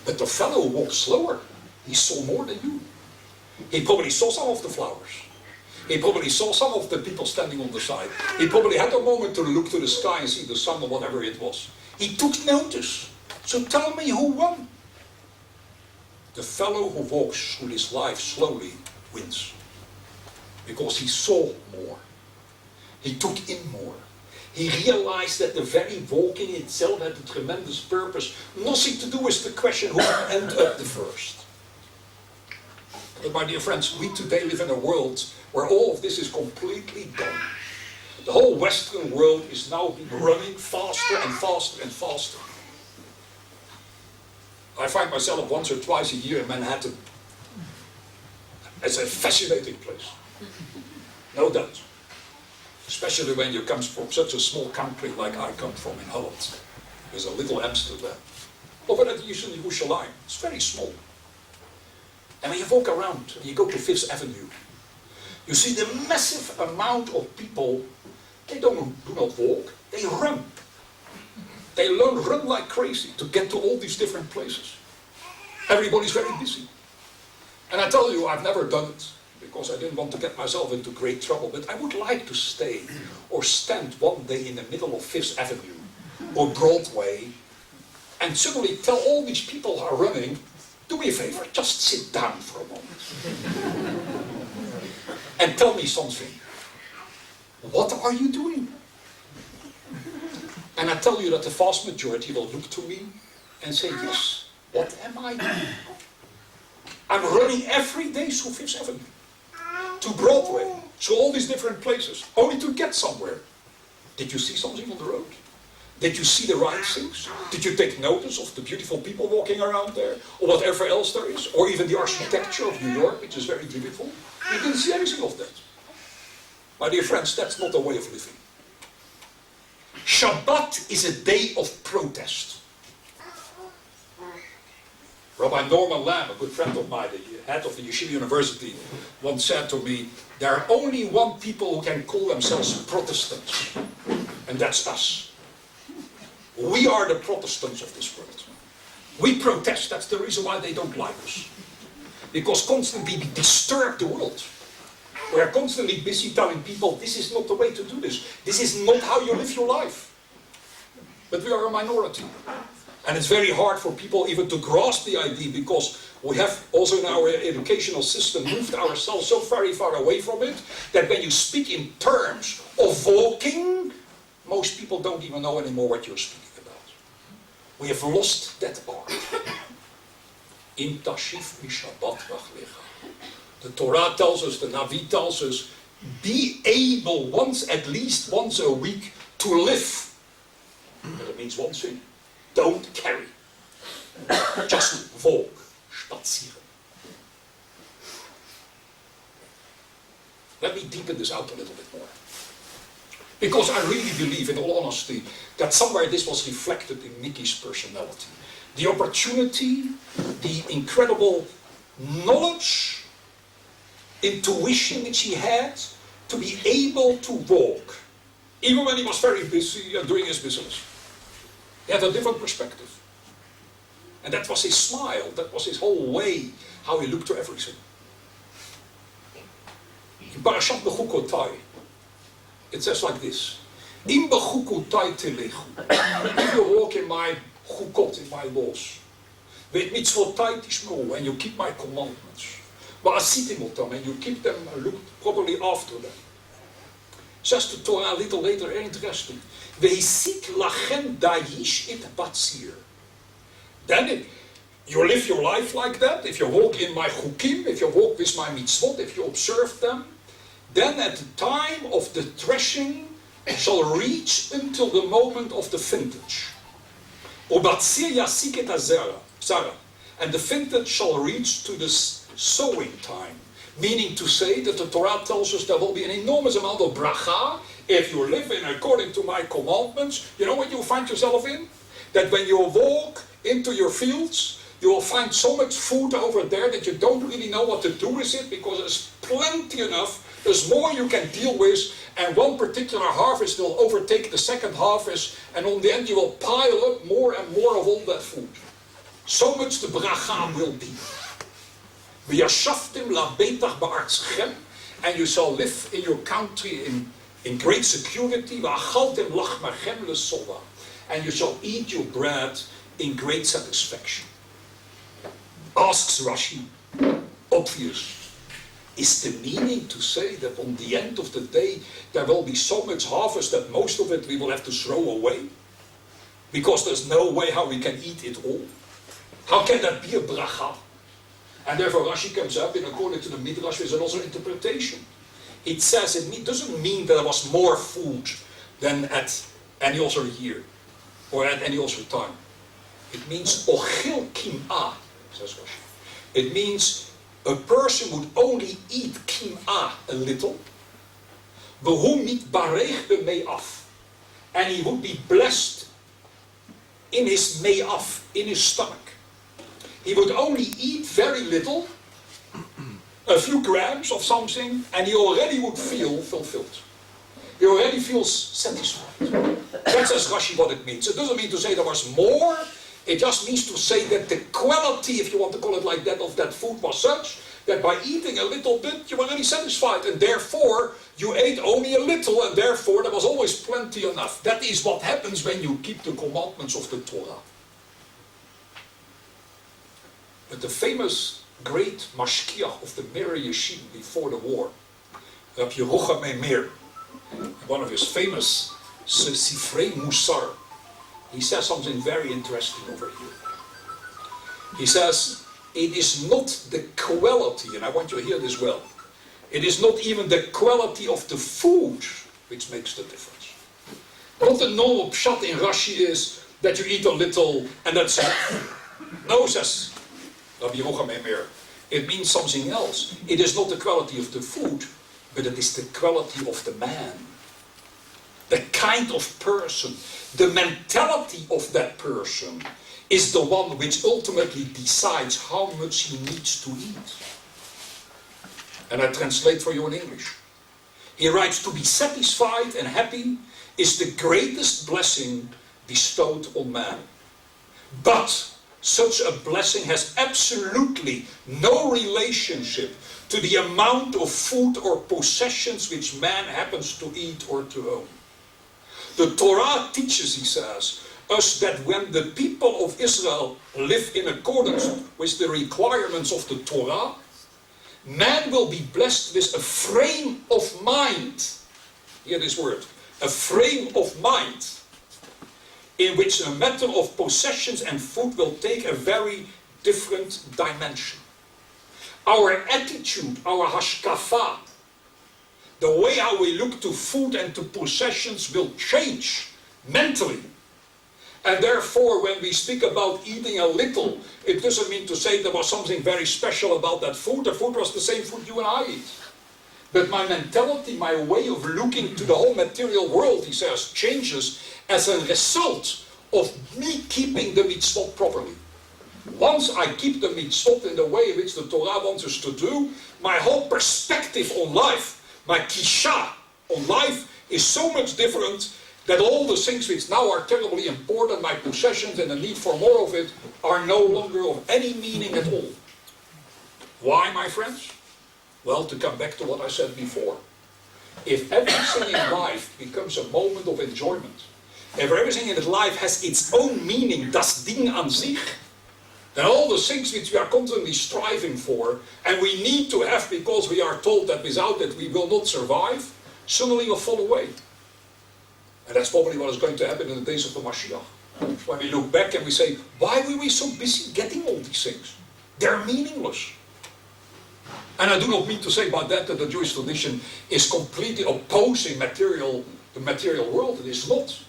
But the fellow who walked slower, he saw more than you. He probably saw some of the flowers. He probably saw some of the people standing on the side. He probably had a moment to look to the sky and see the sun or whatever it was. He took notice. So tell me who won? The fellow who walks through this life slowly wins. Because he saw more. He took in more. He realized that the very walking itself had a tremendous purpose. Nothing to do with the question who will end up the first. But my dear friends, we today live in a world where all of this is completely gone. The whole Western world is now running faster and faster and faster. I find myself once or twice a year in Manhattan. It's a fascinating place. No doubt. Especially when you come from such a small country like I come from in Holland. There's a little Amsterdam. Over at usually Jerusalem. It's very small. And when you walk around and you go to Fifth Avenue, you see the massive amount of people. They do not walk, they run. They run like crazy to get to all these different places. Everybody's very busy. And I tell you, I've never done it because I didn't want to get myself into great trouble, but I would like to stay or stand one day in the middle of Fifth Avenue or Broadway and suddenly tell all these people who are running, do me a favor, just sit down for a moment. And tell me something. What are you doing? And I tell you that the vast majority will look to me and say, yes, what am I doing? I'm running every day through Fifth Avenue, to Broadway, through all these different places, only to get somewhere. Did you see something on the road? Did you see the right things? Did you take notice of the beautiful people walking around there? Or whatever else there is? Or even the architecture of New York, which is very beautiful? You didn't see anything of that. My dear friends, that's not the way of living. Shabbat is a day of protest. Rabbi Norman Lamb, a good friend of mine, the head of the Yeshiva University, once said to me, there are only one people who can call themselves Protestants, and that's us. We are the Protestants of this world. We protest, that's the reason why they don't like us. Because constantly we disturb the world. We are constantly busy telling people, this is not the way to do this. This is not how you live your life. But we are a minority. And it's very hard for people even to grasp the idea, because we have also in our educational system moved ourselves so very far away from it, that when you speak in terms of walking, most people don't even know anymore what you're speaking about. We have lost that art. Im tashif mi Shabbat rachlecha. The Torah tells us, the Navi tells us, be able at least once a week to live. But it means one thing, don't carry. Just walk, spazieren. Let me deepen this out a little bit more. Because I really believe, in all honesty, that somewhere this was reflected in Mickey's personality. The opportunity, the incredible knowledge, intuition which he had to be able to walk. Even when he was very busy doing his business. He had a different perspective. And that was his smile, that was his whole way, how he looked to everything. In Parashat Bechukotai, it says like this. Im bechukotai telechu. If you walk in my chukot, in my laws. Veit mitzvotai tishmeru, and you keep my commandments. Va'asitim otam, and you keep them, look properly after them. Says the Torah a little later, very interesting. Ve'isik lachem dayish it batzir. Then you live your life like that, if you walk in my chukim, if you walk with my mitzvot, if you observe them, then at the time of the threshing shall reach until the moment of the vintage. Ubatzir yasik et hazara, and the vintage shall reach to the sowing time. Meaning to say that the Torah tells us there will be an enormous amount of bracha if you live in according to my commandments. You know what you find yourself in? That when you walk into your fields, you will find so much food over there that you don't really know what to do with it, because there's plenty enough, there's more you can deal with, and one particular harvest will overtake the second harvest, and on the end you will pile up more and more of all that food. So much the bracha will be. V'yashaftim la'beitach ba'artzchem, and you shall live in your country in great security. V'achaltem lachmachem le'sova, and you shall eat your bread in great satisfaction. Asks Rashi, obvious. Is the meaning to say that on the end of the day there will be so much harvest that most of it we will have to throw away? Because there's no way how we can eat it all. How can that be a bracha? And therefore Rashi comes up in according to the Midrash with another interpretation. It says it doesn't mean that there was more food than at any other year or at any other time. It means ochil kim'ah, says Rashi. It means a person would only eat kim'ah a little, v'hu mitbarech b'me'af, and he would be blessed in his me'af, in his stomach. He would only eat very little, a few grams of something, and he already would feel fulfilled. He already feels satisfied. That says Rashi what it means. It doesn't mean to say there was more. It just means to say that the quality, if you want to call it like that, of that food was such that by eating a little bit, you were already satisfied. And therefore, you ate only a little, and therefore there was always plenty enough. That is what happens when you keep the commandments of the Torah. But the famous great mashkiach of the Mir Yeshiva before the war, Rabbi Yerucham Meir, one of his famous Sifrei Musar, he says something very interesting over here. He says, it is not the quality, and I want you to hear this well, it is not even the quality of the food which makes the difference. Not the normal pshat in Rashi is that you eat a little and that's it. No, says Rabbi Yerucham Meir. It means something else. It is not the quality of the food, but it is the quality of the man. The kind of person, the mentality of that person is the one which ultimately decides how much he needs to eat. And I translate for you in English. He writes, to be satisfied and happy is the greatest blessing bestowed on man. But such a blessing has absolutely no relationship to the amount of food or possessions which man happens to eat or to own. The Torah teaches, he says, us that when the people of Israel live in accordance with the requirements of the Torah, man will be blessed with a frame of mind. Hear this word, a frame of mind, in which a matter of possessions and food will take a very different dimension. our attitude, our hashkafa, the way how we look to food and to possessions will change mentally. And therefore, when we speak about eating a little, it doesn't mean to say there was something very special about that food. The food was the same food you and I eat. But my mentality, my way of looking to the whole material world, he says, changes as a result of me keeping the mitzvot properly. Once I keep the mitzvot in the way in which the Torah wants us to do, my whole perspective on life, my kisha on life, is so much different that all the things which now are terribly important, my possessions and the need for more of it, are no longer of any meaning at all. Why, my friends? Well, to come back to what I said before. If everything in life becomes a moment of enjoyment, if everything in life has its own meaning, das Ding an sich, then all the things which we are constantly striving for, and we need to have because we are told that without it we will not survive, suddenly will fall away. And that's probably what is going to happen in the days of the Mashiach. When we look back and we say, why were we so busy getting all these things? They're meaningless. And I do not mean to say by that that the Jewish tradition is completely opposing the material world. It is not.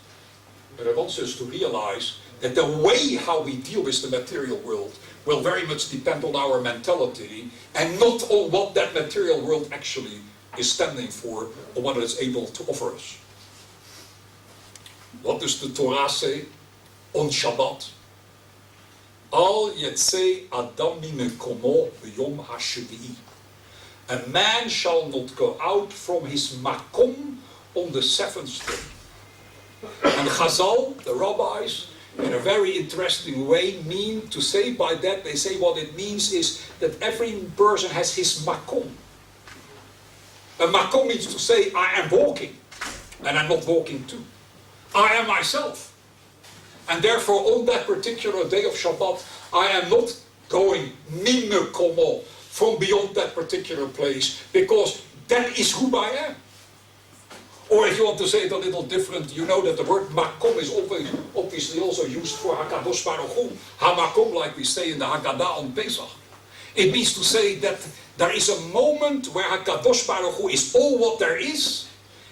But I want us to realize that the way how we deal with the material world will very much depend on our mentality and not on what that material world actually is standing for or what it is able to offer us. What does the Torah say on Shabbat? Al yetzei adam mimekomo b'yom hashvi'i. A man shall not go out from his makom on the seventh day. And Chazal, the rabbis, in a very interesting way mean to say by that, they say what it means is that every person has his makom. A makom means to say, I am walking, and I'm not walking too. I am myself. And therefore, on that particular day of Shabbat, I am not going mimekomo, from beyond that particular place, because that is who I am. Or if you want to say it a little different, you know that the word makom is always obviously also used for Hakadosh Baruch Hu. Hamakom, like we say in the Haggadah on Pesach. It means to say that there is a moment where Hakadosh Baruch Hu is all what there is,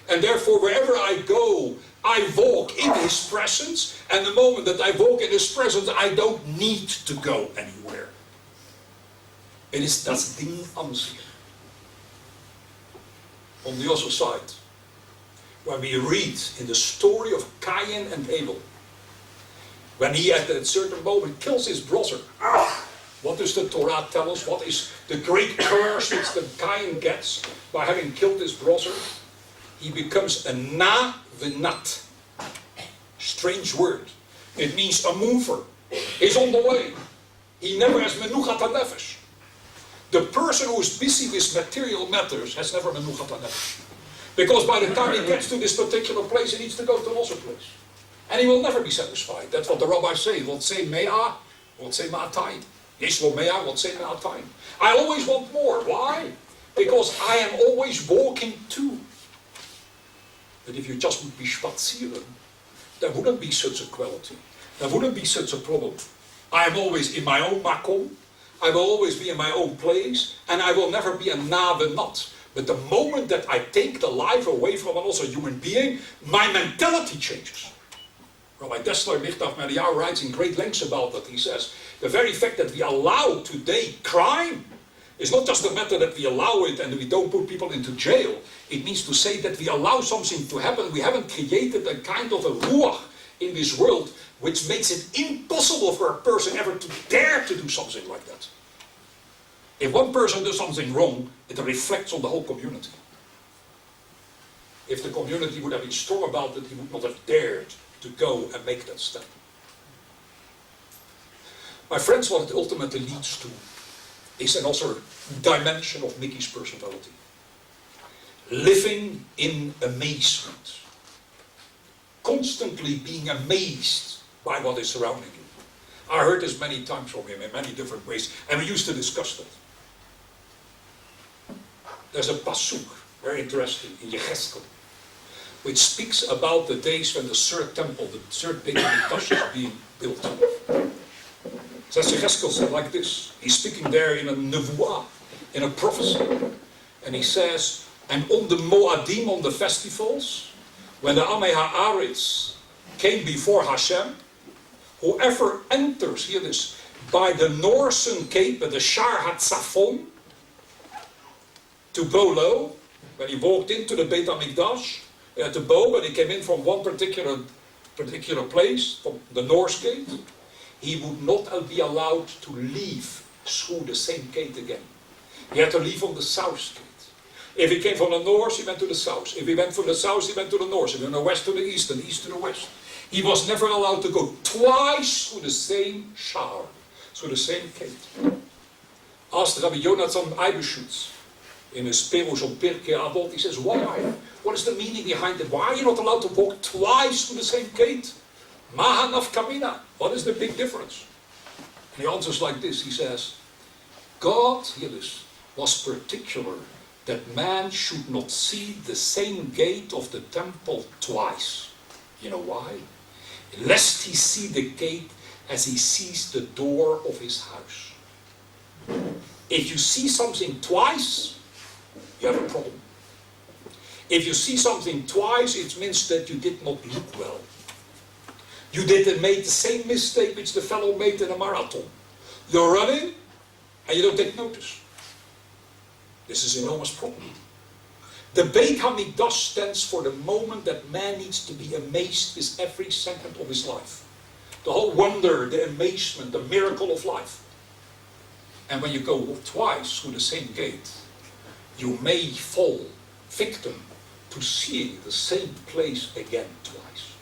and therefore wherever I go, I walk in His presence, and the moment that I walk in His presence, I don't need to go anywhere. It is das Ding an sich. On the other side, when we read in the story of Cain and Abel, when he at a certain moment kills his brother, what does the Torah tell us? What is the great curse which the Cain gets by having killed his brother? He becomes a na-venat. Strange word. It means a mover. He's on the way. He never has menuchat hanefesh. The person who is busy with material matters has never menuchat hanefesh. Because by the time he gets to this particular place, he needs to go to another place. And he will never be satisfied. That's what the rabbis say. What say mea, what say ma'atayim. Yeshlo mea, what say ma'atayim. I always want more. Why? Because I am always walking too. But if you just would be spazieren, there wouldn't be such a quality. There wouldn't be such a problem. I am always in my own makom. I will always be in my own place. And I will never be a na-venat. But the moment that I take the life away from another human being, my mentality changes. Rabbi Dessler, Michtach Meliar, writes in great lengths about that. He says, the very fact that we allow today crime is not just the matter that we allow it and we don't put people into jail. It means to say that we allow something to happen. We haven't created a kind of a ruach in this world which makes it impossible for a person ever to dare to do something like that. If one person does something wrong, it reflects on the whole community. If the community would have been strong about it, he would not have dared to go and make that step. My friends, what it ultimately leads to is another dimension of Mickey's personality. Living in amazement. Constantly being amazed by what is surrounding you. I heard this many times from him in many different ways, and we used to discuss that. There's a pasuk, very interesting, in Yahrtzeit, which speaks about the days when the third temple, the third Beit HaMikdash is being built. Says Yahrtzeit said like this. He's speaking there in a nevuah. in a prophecy. And he says, and on the Moadim, on the festivals, when the Amei Haaretz came before Hashem, whoever enters, hear this, by the northern gate, by the Shar HaTzafon, to bow low, when he walked into the Beit HaMikdash, he had to bow, but he came in from one particular place, from the north gate, he would not be allowed to leave through the same gate again. He had to leave on the south gate. If he came from the north, he went to the south. If he went from the south, he went to the north. If he went from the west to the east, and east to the west. He was never allowed to go twice through the same shar, through the same gate. Asked Rabbi Yonatzon Eibeshutz in his Perush on Pirkei Avot, he says, why? What is the meaning behind it? Why are you not allowed to walk twice through the same gate? Mahanaf Kamina. What is the big difference? And he answers like this. He says, God, hear this, was particular that man should not see the same gate of the temple twice. You know why? Lest he see the gate as he sees the door of his house. If you see something twice, you have a problem. If you see something twice, it means that you did not look well. You didn't make the same mistake which the fellow made in a marathon. You're running and you don't take notice. This is an enormous problem. The Beit HaMikdash stands for the moment that man needs to be amazed with every second of his life. The whole wonder, the amazement, the miracle of life. And when you go twice through the same gate, you may fall victim to seeing the same place again twice.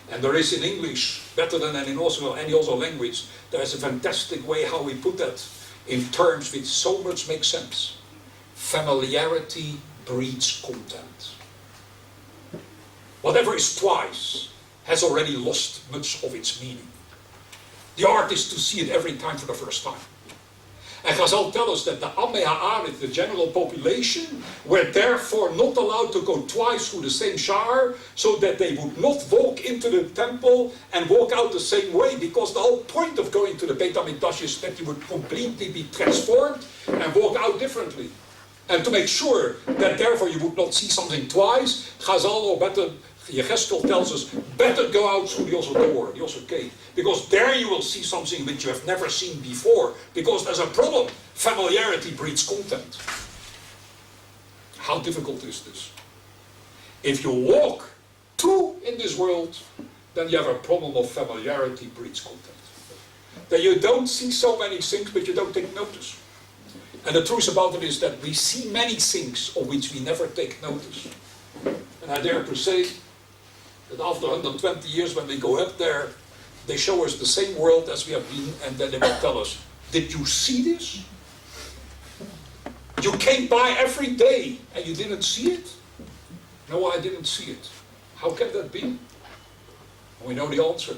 And there is in English, better than in also any other language, there is a fantastic way how we put that in terms which so much makes sense. Familiarity breeds contempt. Whatever is twice has already lost much of its meaning. The art is to see it every time for the first time. And Chazal tell us that the Amei Haaretz, the general population, were therefore not allowed to go twice through the same shar, so that they would not walk into the temple and walk out the same way, because the whole point of going to the Beit HaMikdash is that you would completely be transformed and walk out differently. And to make sure that therefore you would not see something twice, Chazal, or better, Yechezkel tells us, better go out through the other door, the other gate. Because there you will see something which you have never seen before. Because there's a problem. Familiarity breeds contempt. How difficult is this? If you walk two in this world, then you have a problem of familiarity breeds contempt. Then you don't see so many things, but you don't take notice. And the truth about it is that we see many things of which we never take notice. And I dare to say that after 120 years, when we go up there, they show us the same world as we have been, and then they will tell us, did you see this? You came by every day and you didn't see it? No, I didn't see it. How can that be? We know the answer.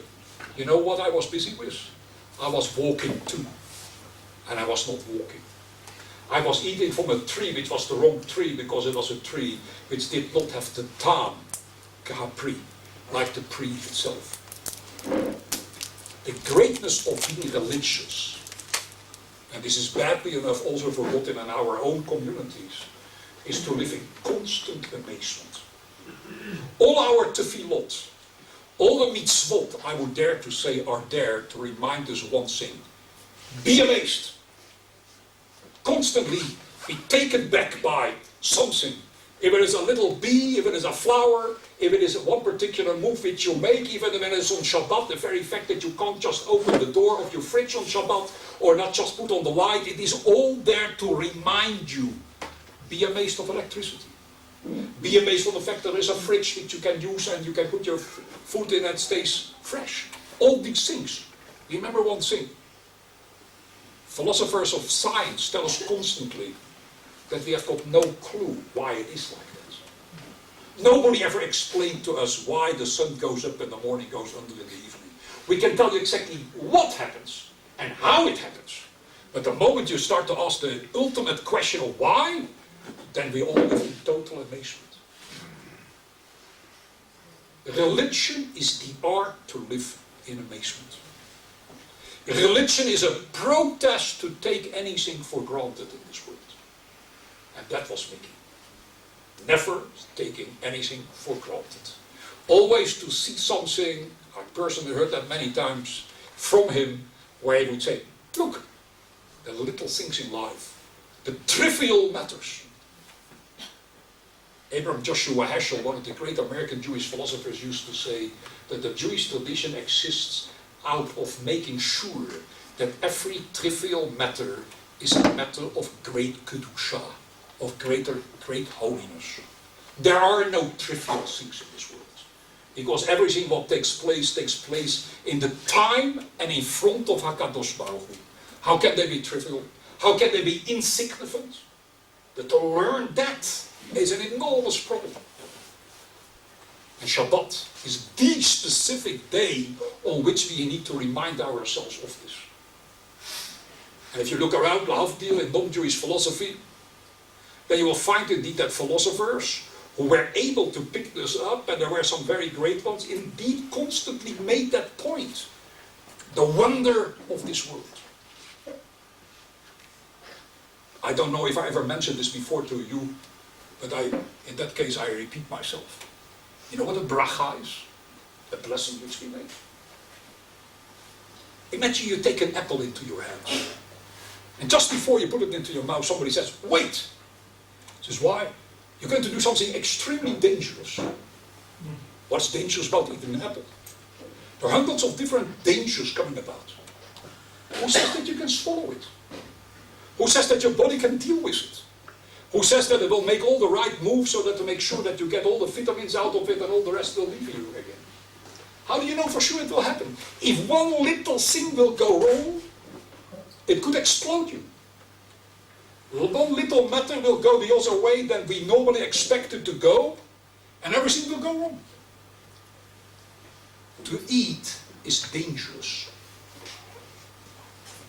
You know what I was busy with? I was walking too. And I was not walking. I was eating from a tree which was the wrong tree, because it was a tree which did not have the tam, kapri, like the tree itself. The greatness of being religious, and this is badly enough also forgotten in our own communities, is to live in constant amazement. All our tefillot, all the mitzvot, I would dare to say, are there to remind us one thing. Be amazed. Constantly be taken back by something. If it is a little bee, if it is a flower, if it is one particular move which you make, even when it is on Shabbat, the very fact that you can't just open the door of your fridge on Shabbat or not just put on the light, it is all there to remind you. Be amazed of electricity. Be amazed of the fact that there is a fridge which you can use and you can put your food in and it stays fresh. All these things. Remember one thing. Philosophers of science tell us constantly that we have got no clue why it is like that. Nobody ever explained to us why the sun goes up in the morning, goes under in the evening. We can tell you exactly what happens and how it happens. But the moment you start to ask the ultimate question of why, then we all live in total amazement. Religion is the art to live in amazement. Religion is a protest to take anything for granted in this world. And that was Mickey. Never taking anything for granted. Always to see something, I personally heard that many times from him, where he would say, look, the little things in life, the trivial matters. Abraham Joshua Heschel, one of the great American Jewish philosophers, used to say that the Jewish tradition exists out of making sure that every trivial matter is a matter of great kedusha, of great holiness. There are no trivial things in this world, because everything what takes place in the time and in front of HaKadosh Baruch Hu. How can they be trivial? How can they be insignificant? But to learn that is an enormous problem. And Shabbat is the specific day on which we need to remind ourselves of this. And if you look around Lahavdil in non-Jewish philosophy, then you will find indeed that philosophers who were able to pick this up, and there were some very great ones, indeed constantly made that point. The wonder of this world. I don't know if I ever mentioned this before to you, but in that case I repeat myself. You know what a bracha is? A blessing which we make. Imagine you take an apple into your hands, and just before you put it into your mouth, somebody says, wait! Says, why? You're going to do something extremely dangerous. What's dangerous about eating an apple? There are hundreds of different dangers coming about. Who says that you can swallow it? Who says that your body can deal with it? Who says that it will make all the right moves so that to make sure that you get all the vitamins out of it and all the rest will leave you again? How do you know for sure it will happen? If one little thing will go wrong, it could explode you. One little matter will go the other way than we normally expect it to go, and everything will go wrong. To eat is dangerous.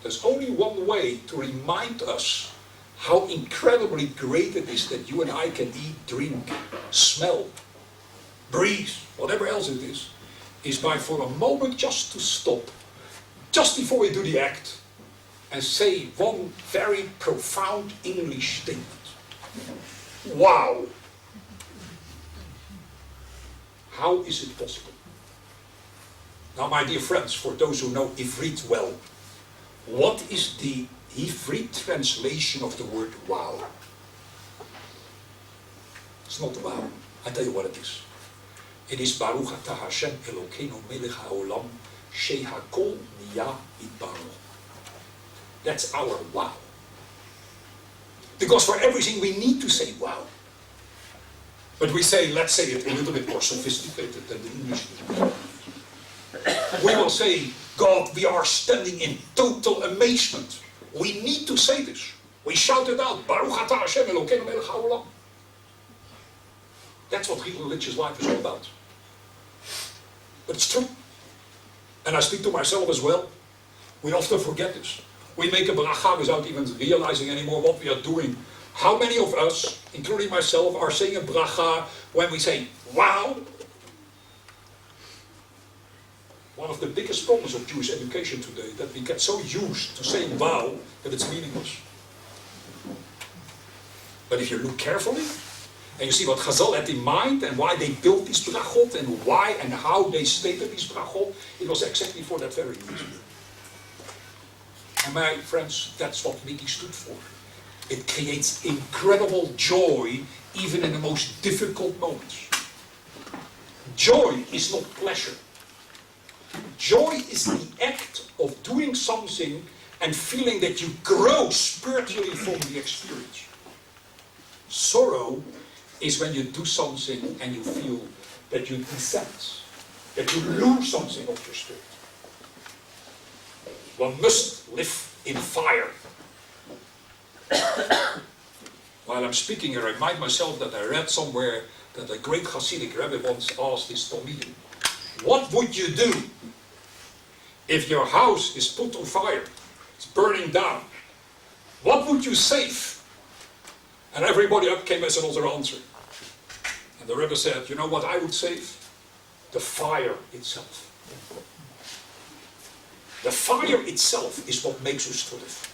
There's only one way to remind us how incredibly great it is that you and I can eat, drink, smell, breathe, whatever else it is by for a moment just to stop, just before we do the act, and say one very profound English statement. Wow! How is it possible? Now, my dear friends, for those who know Ivrit well, what is the Ivrit translation of the word wow? It's not wow. I tell you what it is. It is Baruch atah Hashem Elokeinu melech haolam shehakol niya bidbaro. That's our wow. Because for everything we need to say wow. But we say, let's say it a little bit more sophisticated than the English do. We will say, God, we are standing in total amazement. We need to say this. We shout it out, Baruch atah Hashem Elokeinu melech haolam. That's what real religious life is all about. But it's true. And I speak to myself as well. We often forget this. We make a bracha without even realizing anymore what we are doing. How many of us, including myself, are saying a bracha when we say, wow? One of the biggest problems of Jewish education today, that we get so used to saying wow, that it's meaningless. But if you look carefully, and you see what Chazal had in mind, and why they built these brachot, and why and how they stated these brachot, it was exactly for that very reason. And my friends, that's what Mickey stood for. It creates incredible joy, even in the most difficult moments. Joy is not pleasure. Joy is the act of doing something and feeling that you grow spiritually from the experience. Sorrow is when you do something and you feel that you descend, that you lose something of your spirit. One must live in fire. While I'm speaking, I remind myself that I read somewhere that a great Hasidic Rebbe once asked his Talmidim, what would you do if your house is put on fire, it's burning down? What would you save? And everybody up came as another answer. And the Rebbe said, you know what I would save? The fire itself. The fire itself is what makes us to live.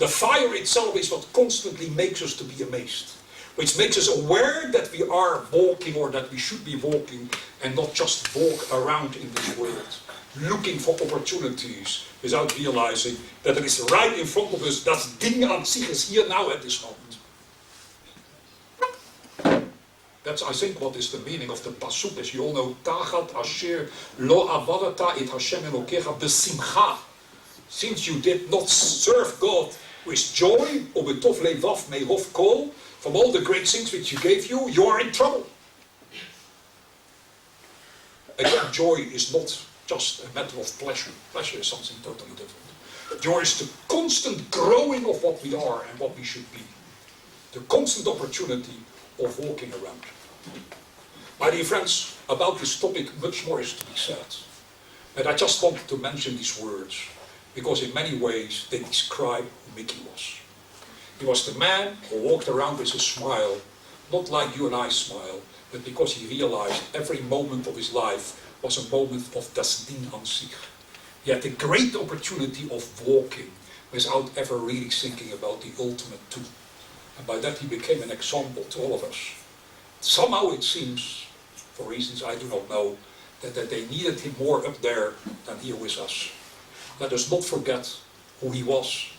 The fire itself is what constantly makes us to be amazed, which makes us aware that we are walking, or that we should be walking, and not just walk around in this world, looking for opportunities without realizing that it is right in front of us. Das Ding an sich is here now at this moment. That's, I think, what is the meaning of the pasuk. As you all know, Tachat Asher Lo Avadata et Hashem Elokecha Besimcha. Since you did not serve God with joy, or betov levav meirov kol, from all the great things which He gave you, you are in trouble. Again, joy is not just a matter of pleasure. Pleasure is something totally different. Joy is the constant growing of what we are and what we should be. The constant opportunity of walking around. My dear friends, about this topic much more is to be said. But I just wanted to mention these words, because in many ways they describe who Mickey was. He was the man who walked around with a smile, not like you and I smile, but because he realized every moment of his life was a moment of das Ding an sich. He had the great opportunity of walking without ever really thinking about the ultimate two. And by that he became an example to all of us. Somehow it seems, for reasons I do not know, that they needed him more up there than here with us. Let us not forget who he was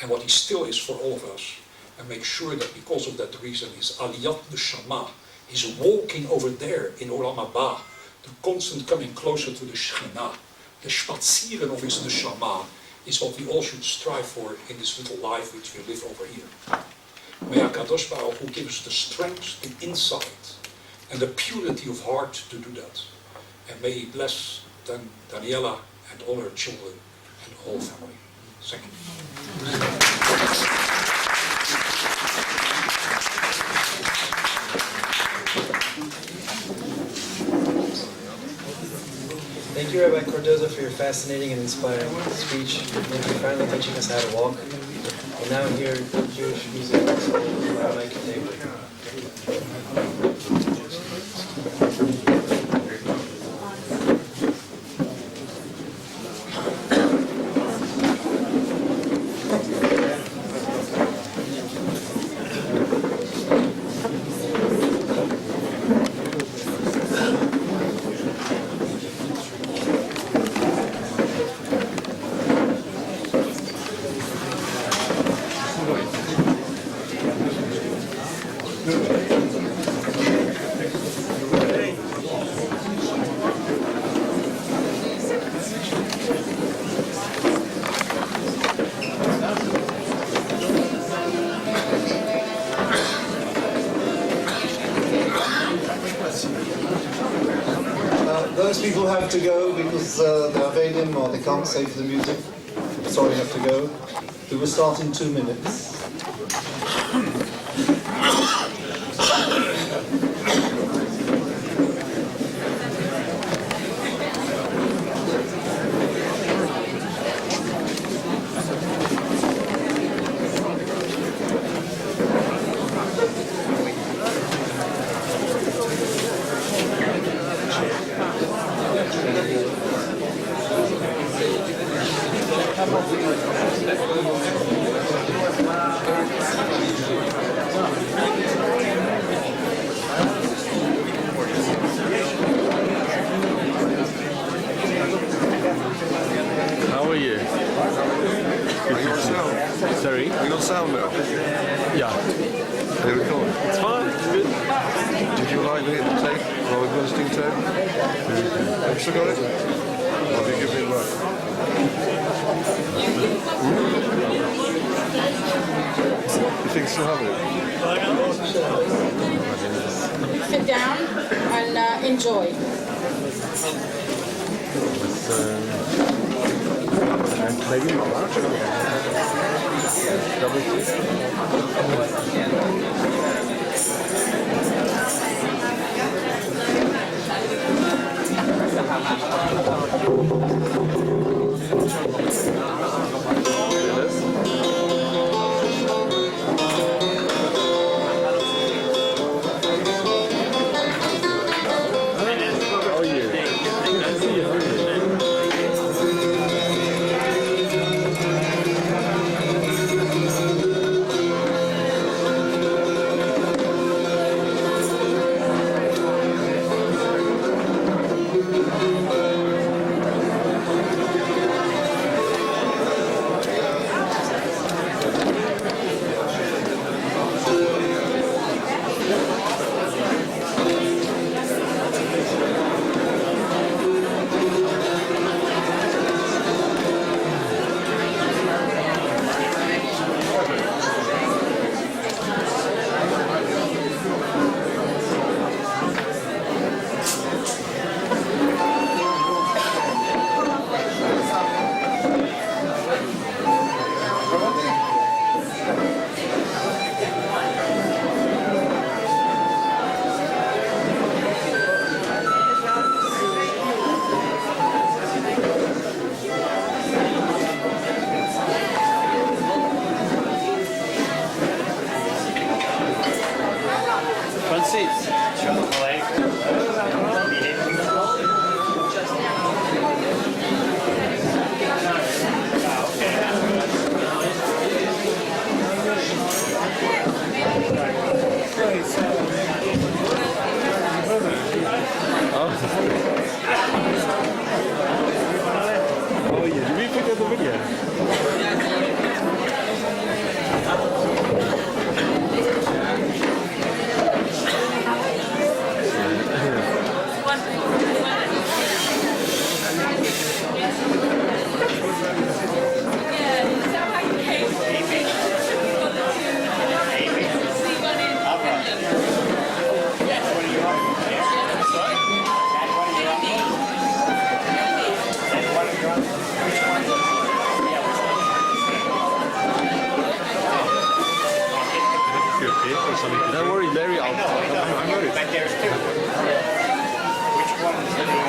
and what he still is for all of us, and make sure that because of that reason his aliyat neshama, his walking over there in Olam Haba, the constant coming closer to the Shekhinah, the spazieren of his neshama, is what we all should strive for in this little life which we live over here. May HaKadosh Baruch Hu give us the strength, the insight, and the purity of heart to do that. And may He bless Daniela and all her children and the whole family. Thank you. Thank you, Rabbi Cardozo, for your fascinating and inspiring speech. Thank you for finally teaching us how to walk. And now here, Jewish music, so Mike and David. Those people have to go because they're Vedim or they can't stay for the music. Sorry, have to go. We will start in 2 minutes. How are you? Are you on sound? Sorry? Are you on sound now? Yeah. Are you recording? It's fine. It's good. Did you like the tape? Rolling Bernstein tape? Have you still got it? Or have you given it back? You think you still have it? Sit down and enjoy. Maybe double there's two. Which one's the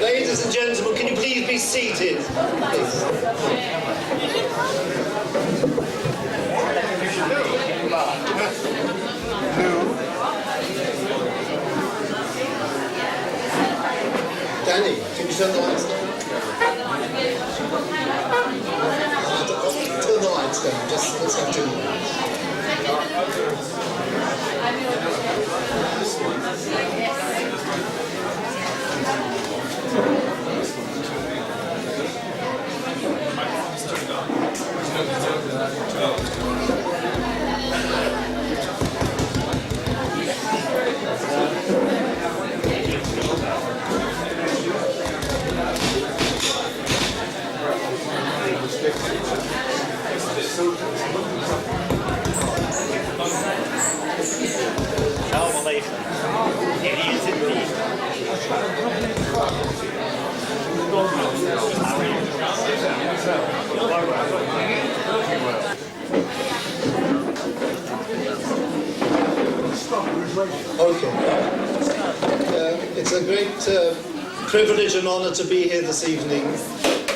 Ladies and gentlemen, can you please be seated? Please. Danny, can you turn the lights down? Turn the lights down, just let's have 2 minutes. Idiots indeed. Okay. It's a great privilege and honour to be here this evening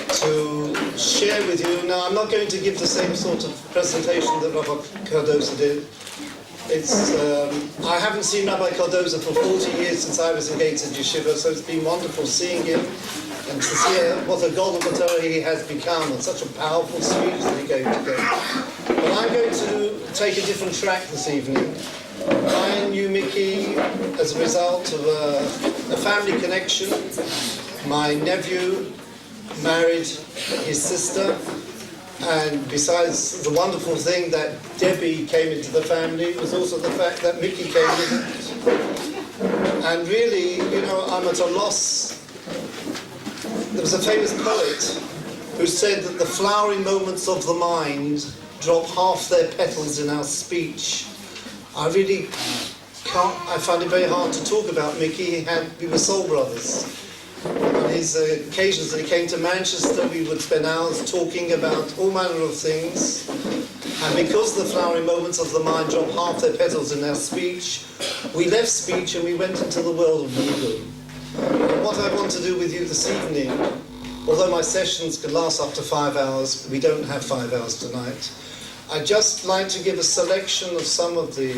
to share with you. Now, I'm not going to give the same sort of presentation that Rabbi Cardoza did. I haven't seen Rabbi Cardoza for 40 years since I was engaged at Yeshiva, so it's been wonderful seeing him and to see what a golden Torah he has become, and such a powerful speech that he gave today. But I'm going to take a different track this evening. I knew Mickey as a result of a family connection. My nephew married his sister, and besides the wonderful thing that Debbie came into the family, was also the fact that Mickey came with it. And really, you know, I'm at a loss. There was a famous poet who said that the flowering moments of the mind drop half their petals in our speech. I really can't, I find it very hard to talk about Mickey. We were soul brothers. On his occasions that he came to Manchester, we would spend hours talking about all manner of things. And because the flowering moments of the mind drop half their petals in our speech, we left speech and we went into the world of legal. What I want to do with you this evening, although my sessions can last up to 5 hours, we don't have 5 hours tonight. I'd just like to give a selection of some of the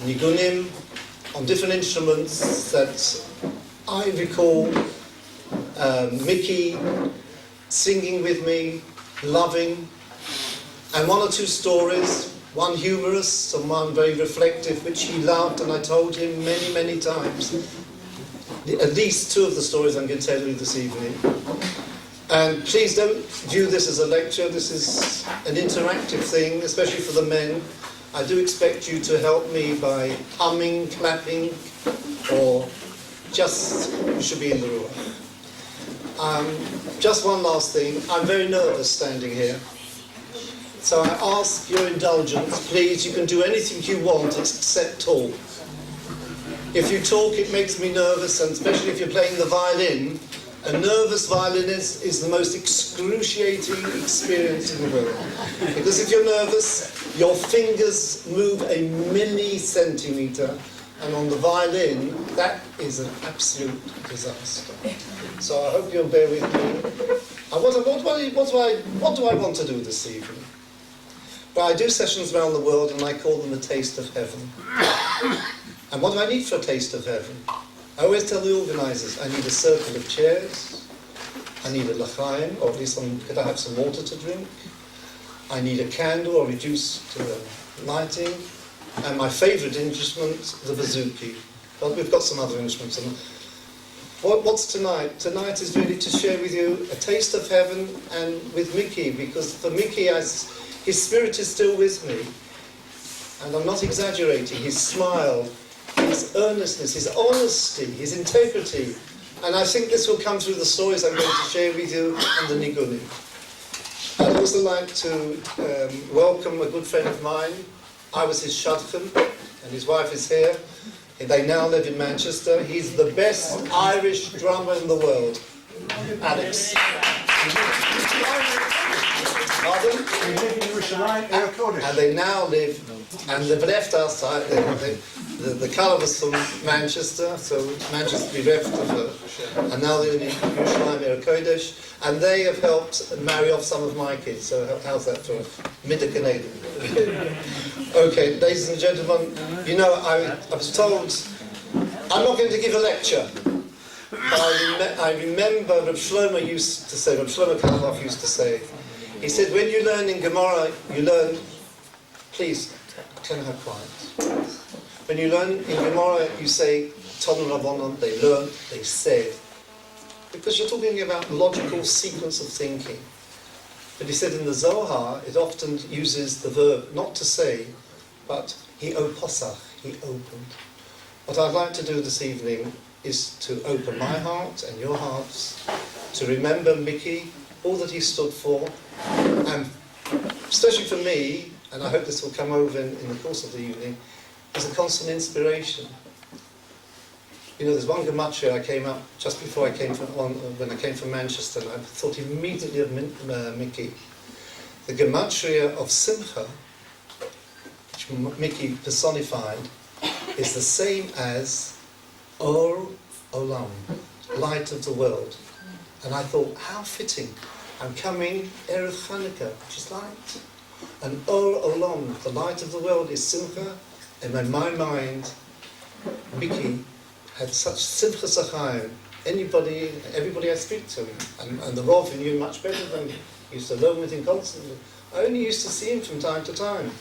nigunim on different instruments that I recall Mickey singing with me, loving, and one or two stories, one humorous and one very reflective, which he loved, and I told him many, many times. At least two of the stories I'm going to tell you this evening. And please don't view this as a lecture. This is an interactive thing, especially for the men. I do expect you to help me by humming, clapping, or just, you should be in the room. Just one last thing. I'm very nervous standing here. So I ask your indulgence, please. You can do anything you want except talk. If you talk, it makes me nervous, and especially if you're playing the violin. A nervous violinist is the most excruciating experience in the world. Because if you're nervous, your fingers move a millicentimeter, and on the violin, that is an absolute disaster. So I hope you'll bear with me. What do I want to do this evening? Well, I do sessions around the world, and I call them a taste of heaven. And what do I need for a taste of heaven? I always tell the organisers, I need a circle of chairs, I need a l'chaim, or at least could I have some water to drink? I need a candle or reduced lighting, and my favourite instrument, the bouzouki. Well, we've got some other instruments. What's tonight? Tonight is really to share with you a taste of heaven, and with Mickey, because for Mickey, his spirit is still with me, and I'm not exaggerating. His smile, his earnestness, his honesty, his integrity, and I think this will come through the stories I'm going to share with you and the nigunim. I'd also like to welcome a good friend of mine. I was his shadchan, and his wife is here. They now live in Manchester. He's the best Irish drummer in the world, Alex. Pardon? We live in Yerushalayim, And they now live, and they've left our side. The colour was from Manchester, so Manchester bereft of her. And now they're in Yerushalayim, Kodesh, and they have helped marry off some of my kids. So how's that for Mid-Canadian? Okay, ladies and gentlemen, you know, I was told I'm not going to give a lecture. I remember Reb Shlomo used to say, Reb Shlomo Kalhoff used to say, he said, when you learn in Gemara, you learn, please, can I have quiet? When you learn in Gemara, you say, Tonu Rabbanon, they learn, they said. Because you're talking about logical sequence of thinking. But he said in the Zohar, it often uses the verb, not to say, but he oposach, he opened. What I'd like to do this evening is to open my heart and your hearts, to remember Mickey, all that he stood for, and especially for me, and I hope this will come over in the course of the evening, is a constant inspiration. You know, there's one gematria I came up just before I came when I came from Manchester, and I thought immediately of Mickey. The gematria of Simcha, which Mickey personified, is the same as Or Olam, light of the world. And I thought, how fitting. I'm coming Erev Chanukah, which is light. And Or Olam, the light of the world, is Simcha. And in my mind, Mickey had such Simcha Sachayim. Everybody I speak to, and the Rav knew much better than me. He used to learn with him constantly. I only used to see him from time to time.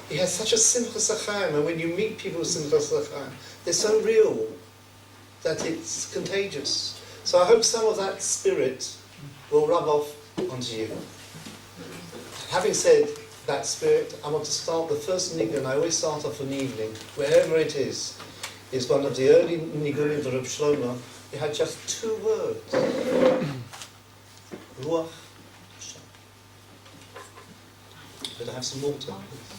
He has such a Simcha Sachayim, and when you meet people with Simcha Sachayim, they're so real that it's contagious. So I hope some of that spirit will rub off onto you. Having said that spirit, I want to start the first nigun. I always start off an evening, wherever it is one of the early nigunim of Reb Shlomo. He had just 2 words. Ruach Hashem. Could I have some water, please?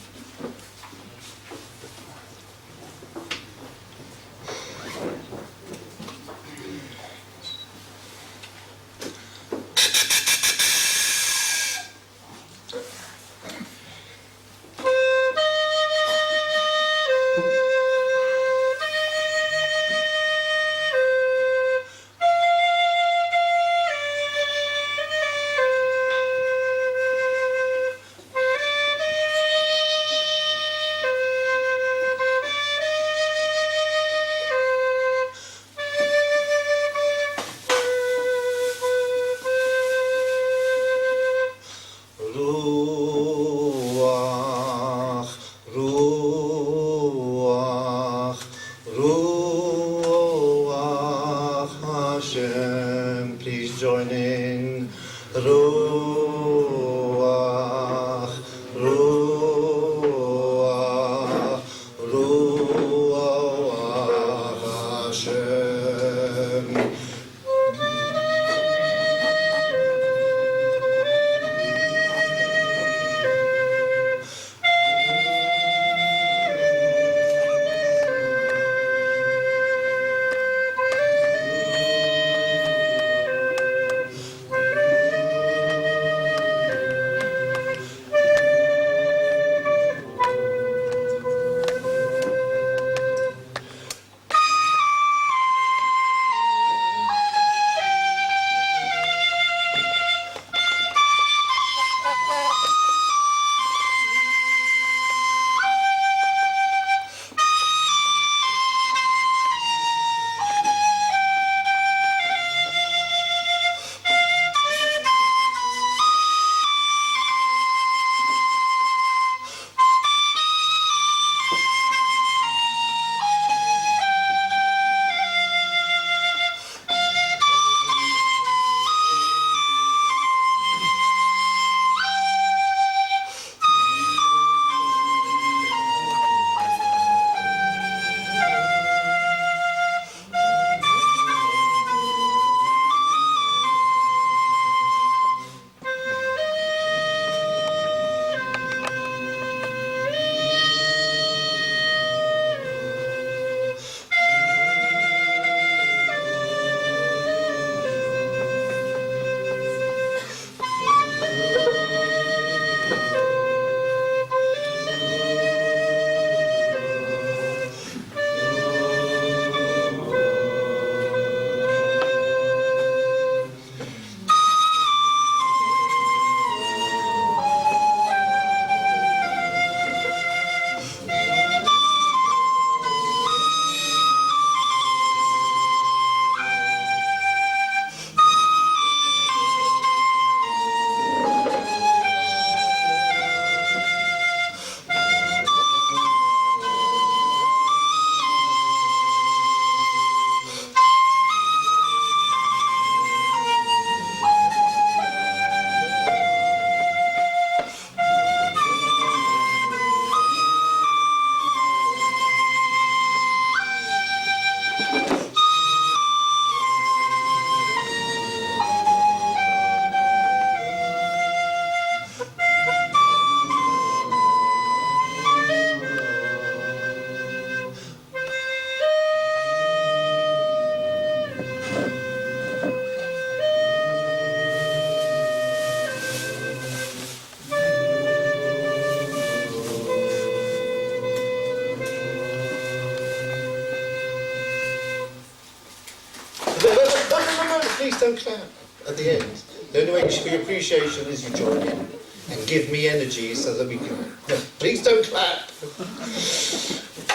please don't clap at the end. The only way you show your appreciation is you join in and give me energy so that we can... No, please don't clap.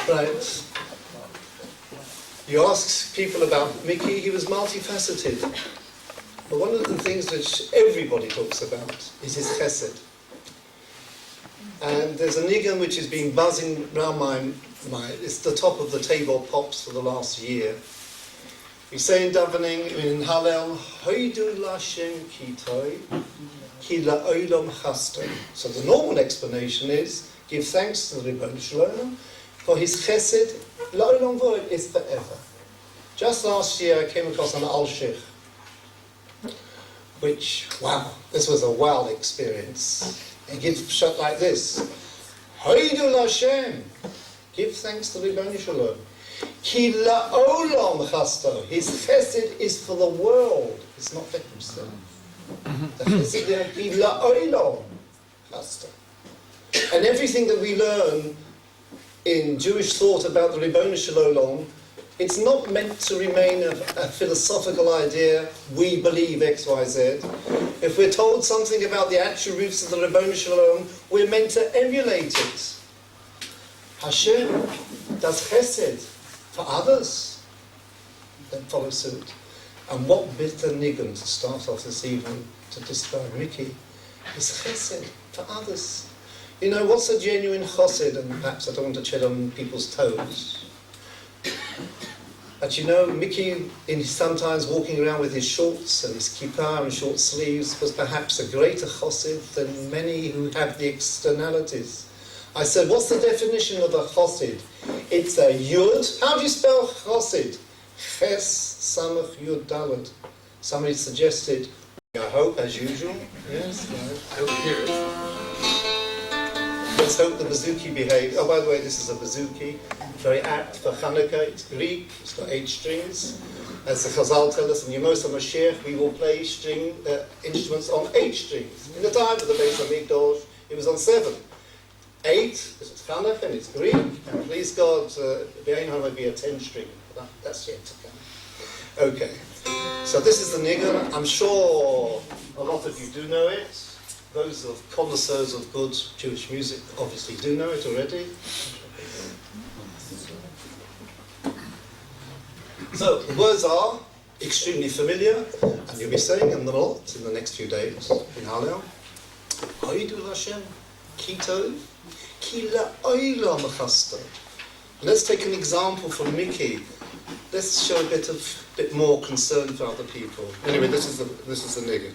Right. You ask people about Mickey, he was multifaceted. But one of the things which everybody talks about is his chesed. And there's a nigun which has been buzzing around it's the top of the table pops for the last year. We say in davening, in Hallel, Hoidu Lashem Kitoi, Ki La'olam Chasto. So the normal explanation is, give thanks to the Rebbeinu Shalom for his chesed, La'olam Voed is forever. Just last year I came across an Al-Sheikh, which, wow, this was a wow experience. He gives shut like this. Hoidu Lashem. Give thanks to Rebbeinu Shalom. Ki la'olam chasto. His chesed is for the world. It's not for himself. The chesed is ki la'olam chasto. And everything that we learn in Jewish thought about the Rebbeinu Shalom, it's not meant to remain a philosophical idea, we believe X, Y, Z. If we're told something about the attributes of the Rebbeinu Shalom, we're meant to emulate it. Hashem does chesed for others, then follow suit. And what bitter nigun to start off this evening to describe Mickey is chesed for others. You know, what's a genuine chesed? And perhaps I don't want to tread on people's toes. But you know, Mickey, in his sometimes walking around with his shorts and his kippah and short sleeves, was perhaps a greater chesed than many who have the externalities. I said, what's the definition of a chesed? It's a yud. How do you spell chesed? Ches samach yud dalet. Somebody suggested, I hope, as usual. Yes, right. Over here. Let's hope the bouzouki behaves. Oh, by the way, this is a bouzouki. Very apt for Hanukkah. It's Greek. It's got 8 strings. As the Chazal tell us, in Yemos HaMashiach, we will play instruments on 8 strings. In the time of the Beis Hamikdash, it was on 7. 8, because it's Hanukkah and it's Greek, and please God, behind her might be a 10-string. That's yet to come. Okay, so this is the nigun. I'm sure a lot of you do know it. Those of connoisseurs of good Jewish music obviously do know it already. So the words are extremely familiar, and you'll be saying them a lot in the next few days in Hallel. Hoidu Hashem, Kitov. Let's take an example from Mickey. Let's show a bit more concern for other people. Anyway, this is the nigger.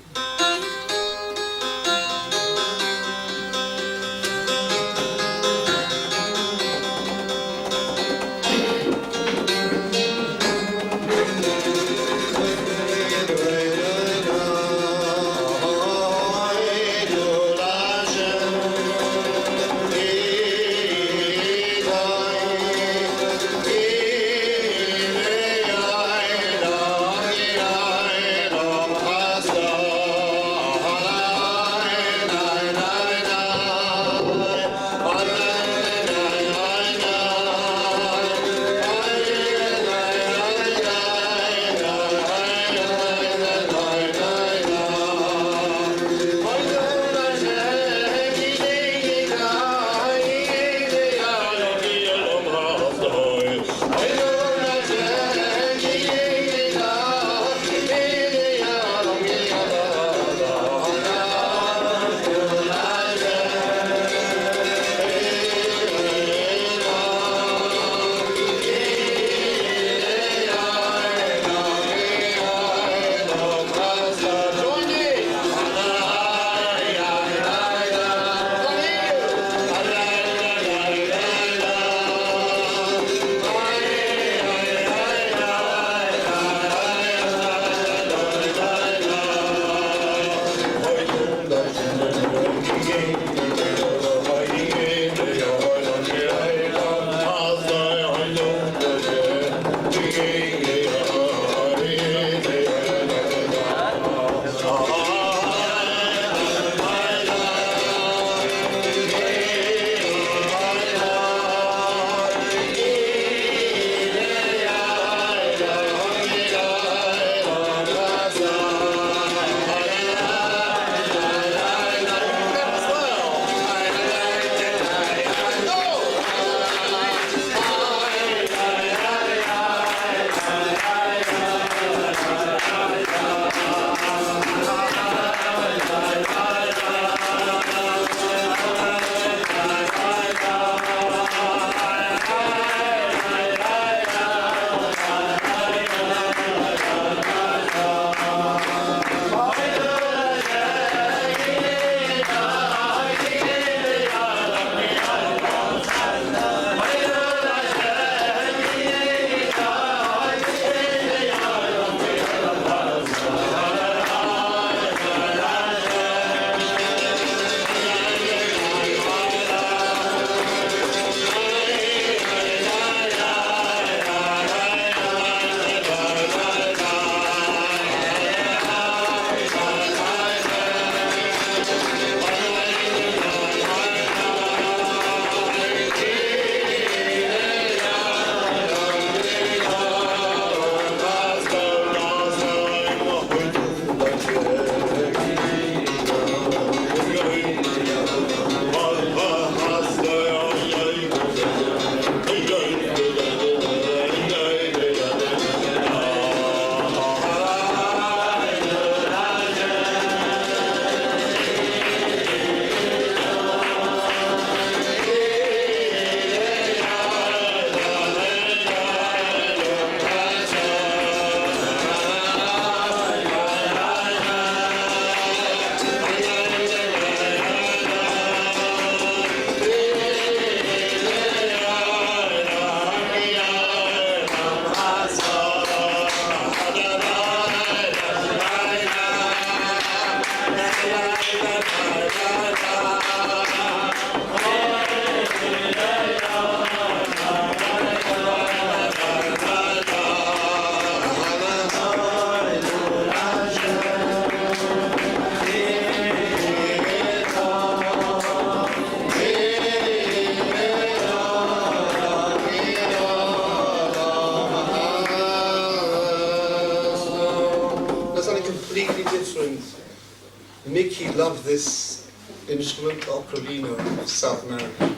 completely different. Mickey loved this instrument, the ocarina of South America.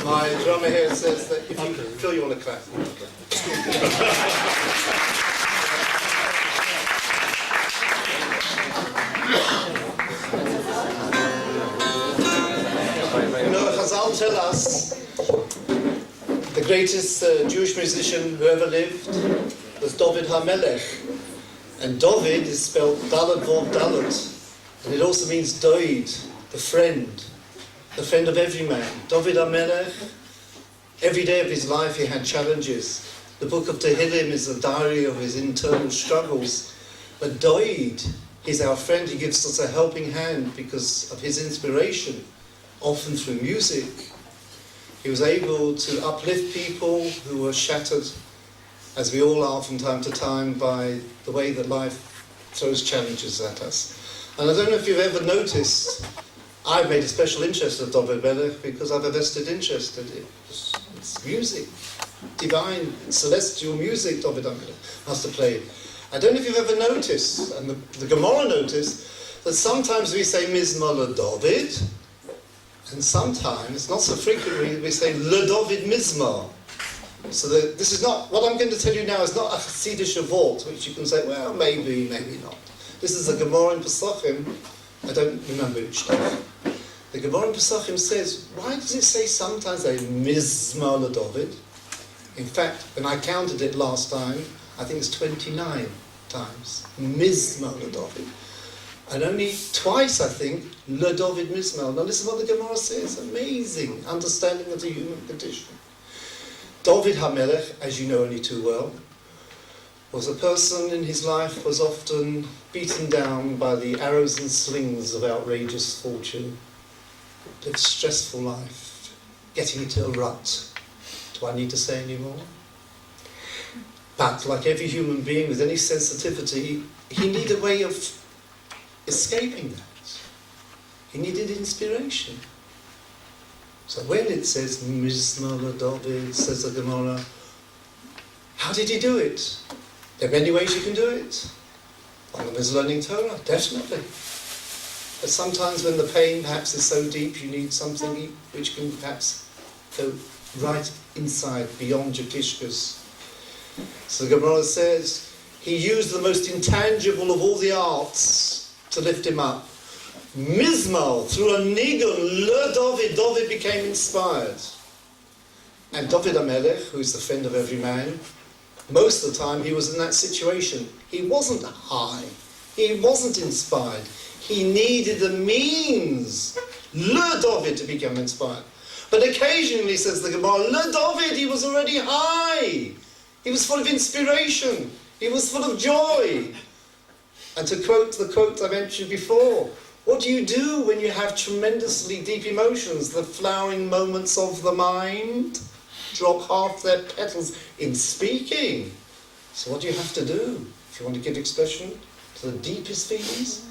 My drummer here says that if you feel you want to clap. You know, Chazal tell us the greatest Jewish musician who ever lived was David HaMelech. And David is spelled Dalet Vov Dalet. And it also means Doid, the friend of every man. David HaMelech, every day of his life he had challenges. The book of Tehillim is a diary of his internal struggles. But Doid He's our friend, he gives us a helping hand because of his inspiration, often through music. He was able to uplift people who were shattered, as we all are from time to time, by the way that life throws challenges at us. And I don't know if you've ever noticed, I've made a special interest of David Melech because I've a vested interest in it. It's music, divine, celestial music David Melech has to play. I don't know if you've ever noticed, and the Gemara noticed, that sometimes we say Mizmor LeDavid, and sometimes, not so frequently, we say LeDavid Mizmor. So this is not, what I'm going to tell you now is not a Chassidish vault, which you can say, well, maybe, maybe not. This is a Gemara in Pesachim, I don't remember which time. The Gemara in Pesachim says, why does it say sometimes a Mizmor LeDavid? In fact, when I counted it last time, I think it's 29 times, Mizmor LeDavid. And only twice, I think, LeDavid Mizmor. Now listen what the Gemara says, amazing understanding of the human condition. David HaMelech, as you know only too well, was a person in his life was often beaten down by the arrows and slings of outrageous fortune, lived a stressful life, getting into a rut. Do I need to say any more? But like every human being with any sensitivity, he needed a way of escaping that. He needed inspiration. So when it says Mizmor LeDavid, says the Gemara, how did he do it? There are many ways you can do it. One of them is learning Torah, definitely. But sometimes when the pain perhaps is so deep, you need something which can perhaps go right inside, beyond your kishkas. So the Gemara says, he used the most intangible of all the arts to lift him up. Mizmor, through a nigun, LeDavid, David became inspired. And David HaMelech, who is the friend of every man, most of the time he was in that situation. He wasn't high. He wasn't inspired. He needed the means, LeDavid, to become inspired. But occasionally, says the Gemara, LeDavid, he was already high. He was full of inspiration. He was full of joy. And to quote the quote I mentioned before, what do you do when you have tremendously deep emotions? The flowering moments of the mind drop half their petals in speaking. So what do you have to do if you want to give expression to the deepest feelings?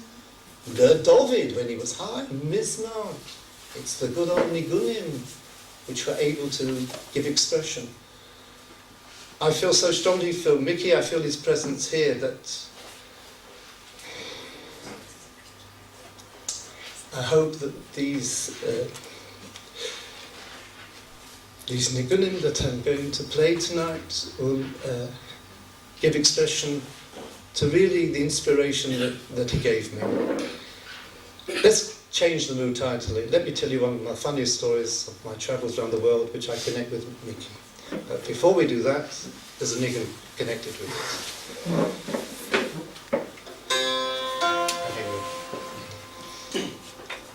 LeDavid, when he was high, Mizmor. It's the good old nigunim which were able to give expression. I feel so strongly for Mickey, I feel his presence here, that I hope that these nigunim that I'm going to play tonight will give expression to really the inspiration that he gave me. Let's change the mood totally. Let me tell you one of my funniest stories of my travels around the world, which I connect with Mickey. But before we do that, there's a nigun connected with it.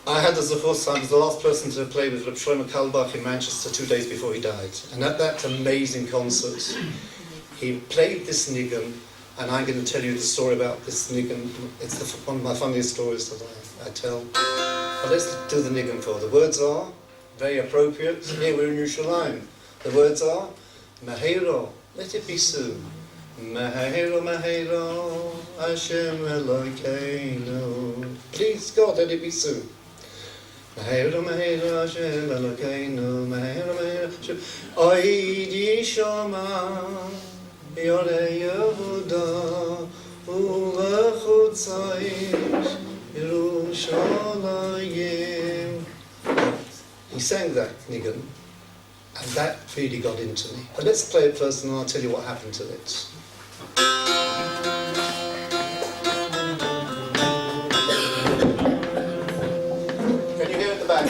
I had the first time, I was the last person to play with Reb Shlomo Kalbach in Manchester 2 days before he died. And at that amazing concert, he played this nigun, and I'm going to tell you the story about this nigun. It's one of my funniest stories that I tell. But let's do the nigun for. The words are very appropriate. Here we're in Yerushalayim. The words are, Meheiro, let it be soon. Meheiro, Meheiro, Hashem Elokeinu. Please God, let it be soon. Meheiro, Meheiro, Hashem Elokeinu. Meheiro, Meheiro, Hashem. Oid Yishama, Yorei Yehuda, Ulechutzaish, Yerushalayim. He sang that nigun. And that really got into me. But let's play it first and I'll tell you what happened to it. Can you hear at the back?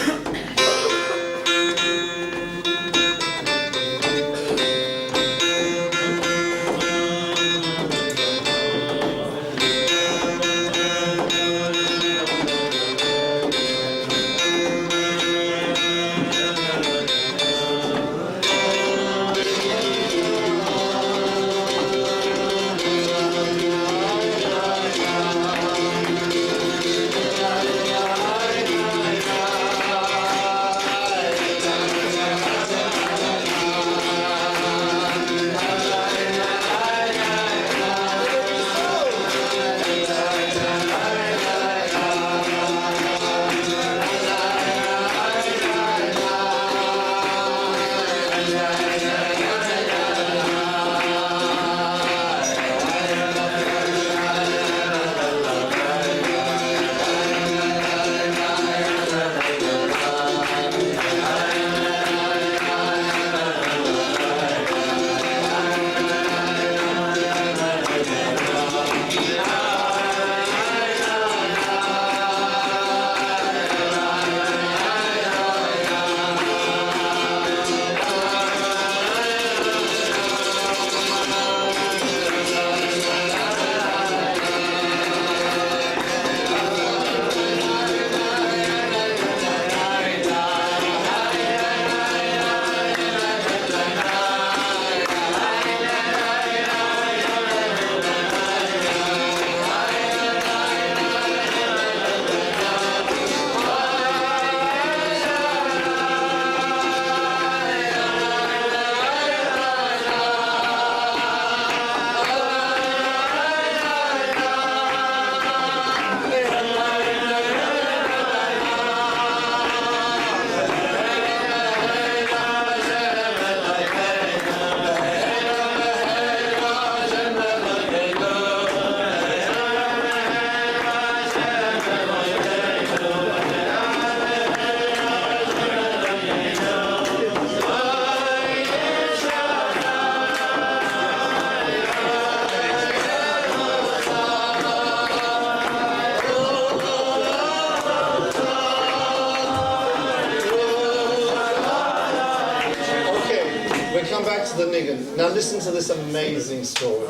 Niggun. Now listen to this amazing story.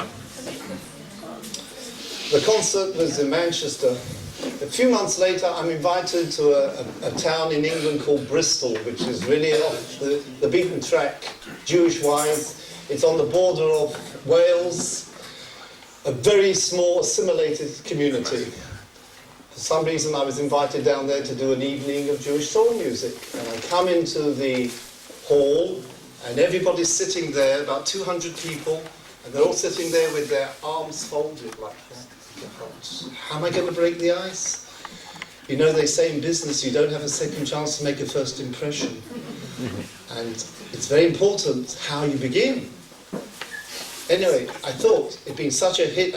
The concert was in Manchester. A few months later, I'm invited to a town in England called Bristol, which is really off the beaten track, Jewish-wise. It's on the border of Wales, a very small, assimilated community. For some reason, I was invited down there to do an evening of Jewish soul music. And I come into the hall, and everybody's sitting there, about 200 people, and they're all sitting there with their arms folded like that. How am I going to break the ice? You know, they say in business, you don't have a second chance to make a first impression. And it's very important how you begin. Anyway, I thought it'd been such a hit,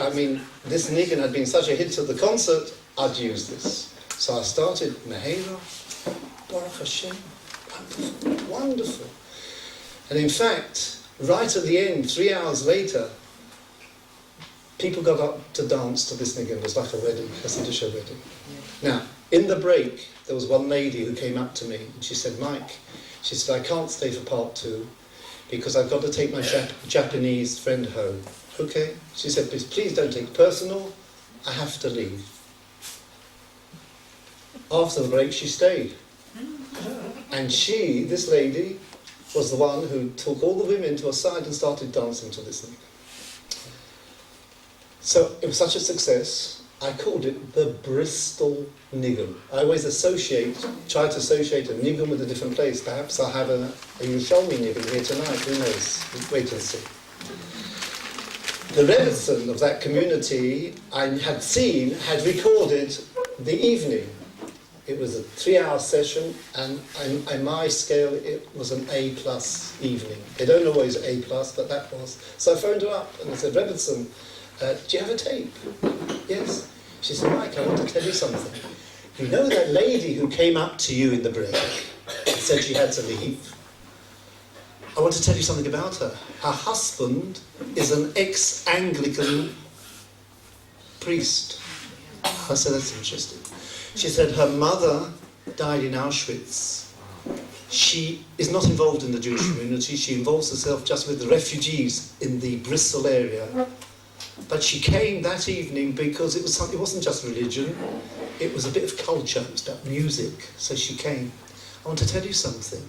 this Niggun had been such a hit at the concert, I'd use this. So I started Mehera, Baruch Hashem, wonderful, wonderful. And in fact, right at the end, 3 hours later, people got up to dance to this Niggun. It was like a wedding, a Sidisha wedding. Now, in the break, there was one lady who came up to me and she said, Mike, she said, I can't stay for part 2 because I've got to take my Japanese friend home. Okay? She said, please don't take it personal. I have to leave. After the break, she stayed. And she, this lady, was the one who took all the women to a side and started dancing to this Niggun. So it was such a success, I called it the Bristol Niggun. I always try to associate a Niggun with a different place. Perhaps I'll have a Yerushalmi Niggun here tonight, who knows? Wait and see. The Rebbetzin of that community I had seen had recorded the evening. It was a 3-hour session, and on my scale it was an A+ evening. They don't always A+, but that was. So I phoned her up and I said, Rebbetzin, do you have a tape? Yes. She said, Mike, I want to tell you something. You know that lady who came up to you in the break and said she had to leave? I want to tell you something about her. Her husband is an ex-Anglican priest. I said, that's interesting. She said her mother died in Auschwitz. She is not involved in the Jewish community. She involves herself just with the refugees in the Bristol area. But she came that evening because it wasn't just religion, it was a bit of culture, it was about music, so she came. I want to tell you something.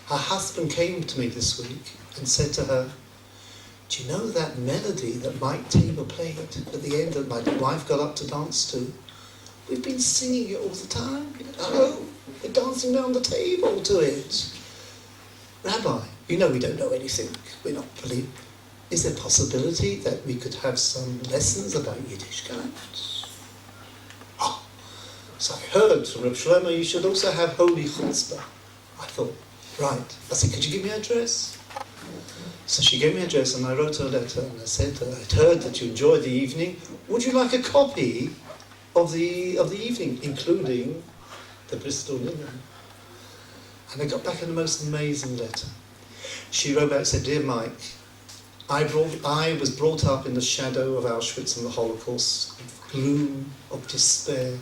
Her husband came to me this week and said to her, do you know that melody that Mike Tabor played at the end that my wife got up to dance to? We've been singing it all the time. Oh, we're dancing around the table to it. Rabbi, you know we don't know anything, we're not believing. Is there a possibility that we could have some lessons about Yiddishkeit? Oh, so I heard from Reb Shlomo you should also have holy chutzpah. I thought, right. I said, could you give me an address? So she gave me an address and I wrote her a letter and I said, I'd heard that you enjoyed the evening. Would you like a copy of the evening, including the Bristol Niggun? And I got back a most amazing letter. She wrote back and said, dear Mike, I was brought up in the shadow of Auschwitz and the Holocaust, of gloom, of despair.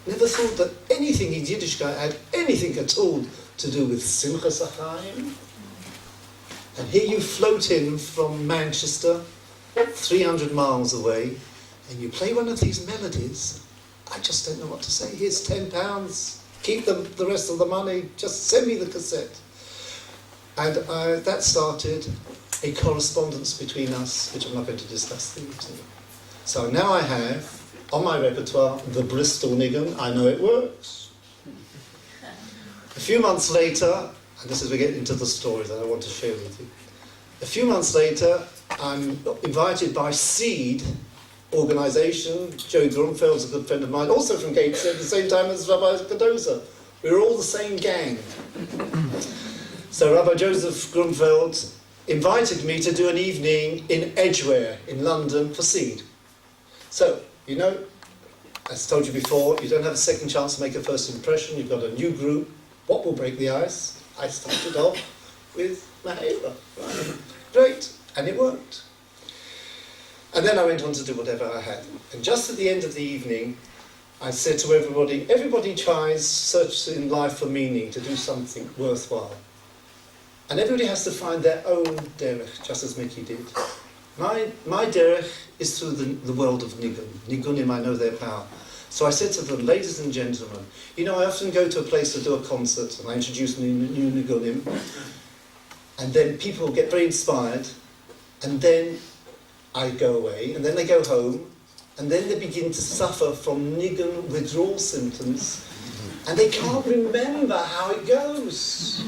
Never thought that anything in Yiddishkeit had anything at all to do with Simchas HaChaim. And here you float in from Manchester, 300 miles away, and you play one of these melodies. I just don't know what to say. Here's £10. Keep the rest of the money. Just send me the cassette. And that started a correspondence between us, which I'm not going to discuss the evening. So now I have, on my repertoire, the Bristol Niggun. I know it works. A few months later, and this is we get into the story that I want to share with you. A few months later, I'm invited by Seed organisation. Joe Grunfeld's a good friend of mine, also from Gateshead, at the same time as Rabbi Cardoza. We were all the same gang. So Rabbi Joseph Grunfeld invited me to do an evening in Edgware in London for Seed. So, you know, as I told you before, you don't have a second chance to make a first impression. You've got a new group. What will break the ice? I started off with Mahela. Right? Great. And it worked. And then I went on to do whatever I had. And just at the end of the evening, I said to everybody tries, search in life for meaning, to do something worthwhile. And everybody has to find their own derech, just as Mickey did. My derech is through the world of nigun. Nigunim, I know their power. So I said to them, ladies and gentlemen, you know, I often go to a place to do a concert, and I introduce new nigunim, and then people get very inspired, and then I go away, and then they go home, and then they begin to suffer from nigun withdrawal symptoms, and they can't remember how it goes.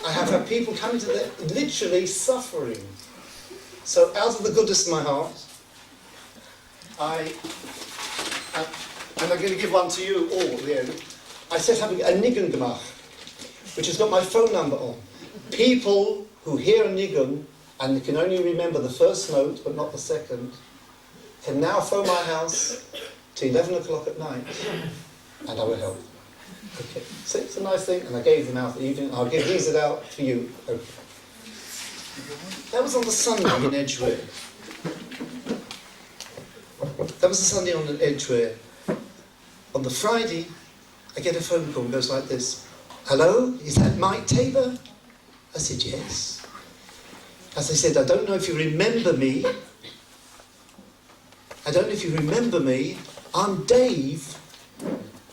I have had people coming to them literally suffering. So out of the goodness of my heart, and I'm going to give one to you all at the end, I set up a nigun gemach, which has got my phone number on. People who hear a nigun and can only remember the first note but not the second, can now phone my house to 11 o'clock at night, and I will help. Okay, so it's a nice thing, and I gave them out the evening. I'll give these out for you. Okay. That was on the Sunday in Edgware. That was the Sunday on Edgware. On the Friday, I get a phone call and goes like this. Hello, is that Mike Tabor? I said, yes. As I said, I don't know if you remember me. I don't know if you remember me. I'm Dave.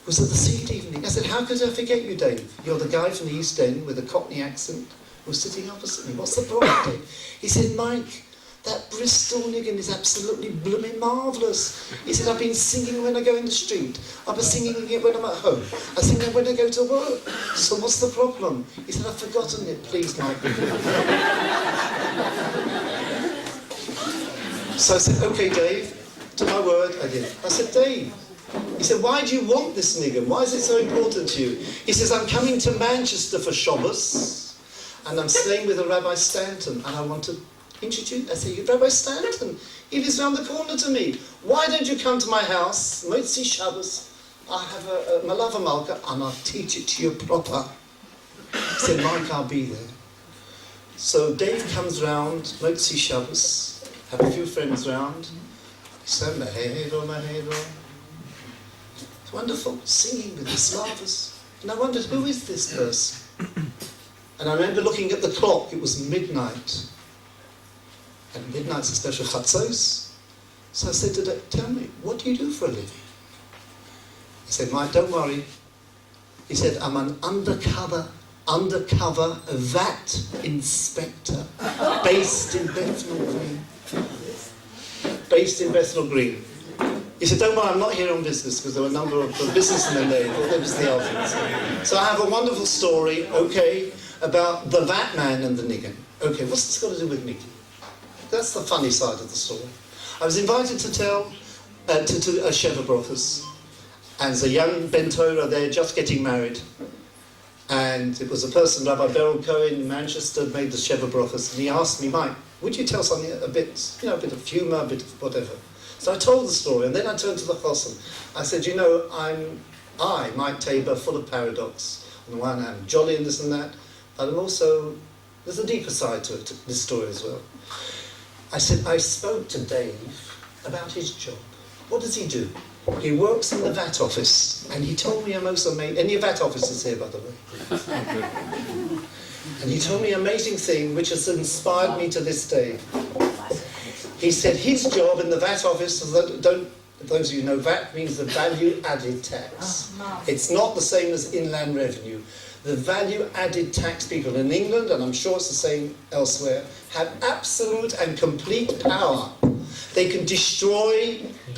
Was at the seed evening. I said, how could I forget you, Dave? You're the guy from the East End with a Cockney accent who was sitting opposite me. What's the problem, Dave? He said, Mike, that Bristol niggin is absolutely blooming marvellous. He said, I've been singing when I go in the street. I've been singing it when I'm at home. I sing it when I go to work. So what's the problem? He said, I've forgotten it. Please, Mike. So I said, okay, Dave. To my word, I did. I said, Dave. He said, why do you want this niggin? Why is it so important to you? He says, I'm coming to Manchester for Shabbos, and I'm staying with a Rabbi Stanton, and I want to introduce. I say, Rabbi Stanton, he lives round the corner to me. Why don't you come to my house, Motzi Shabbos? I have a Malava Malka, and I'll teach it to you proper. He said, Mike, I'll be there. So Dave comes round, Motzi Shabbos, have a few friends round. He said, Mahero. It's wonderful, singing with the Slavas. And I wondered, who is this person? And I remember looking at the clock, it was midnight. And midnight's a special chatzos. So I said to Dave, tell me, what do you do for a living? He said, Mike, don't worry. He said, I'm an undercover VAT inspector based in Bethnal Green. Based in Bethnal Green. He said, don't worry, I'm not here on business, because there were a number of businessmen there, but there was the others. So I have a wonderful story, okay, about the VAT man and the niggin. Okay, what's this got to do with Mickey? That's the funny side of the story. I was invited to tell, to a Sheva Brothers, and there's a young Ben Torah there just getting married. And it was a person, Rabbi Beryl Cohen in Manchester, made the Sheva Brothers, and he asked me, Mike, would you tell something, a bit of humour, a bit of whatever? So I told the story, and then I turned to the Chosson. I said, you know, I, Mike Tabor, full of paradox. On the one hand, jolly and this and that, but I'm also, there's a deeper side to it, this story as well. I said, I spoke to Dave about his job. What does he do? He works in the VAT office, and he told me a most amazing, any VAT officers here, by the way? And he told me an amazing thing, which has inspired me to this day. He said his job in the VAT office, those of you know, VAT means the value added tax. It's not the same as inland revenue. The value added tax people in England, and I'm sure it's the same elsewhere, have absolute and complete power. They can destroy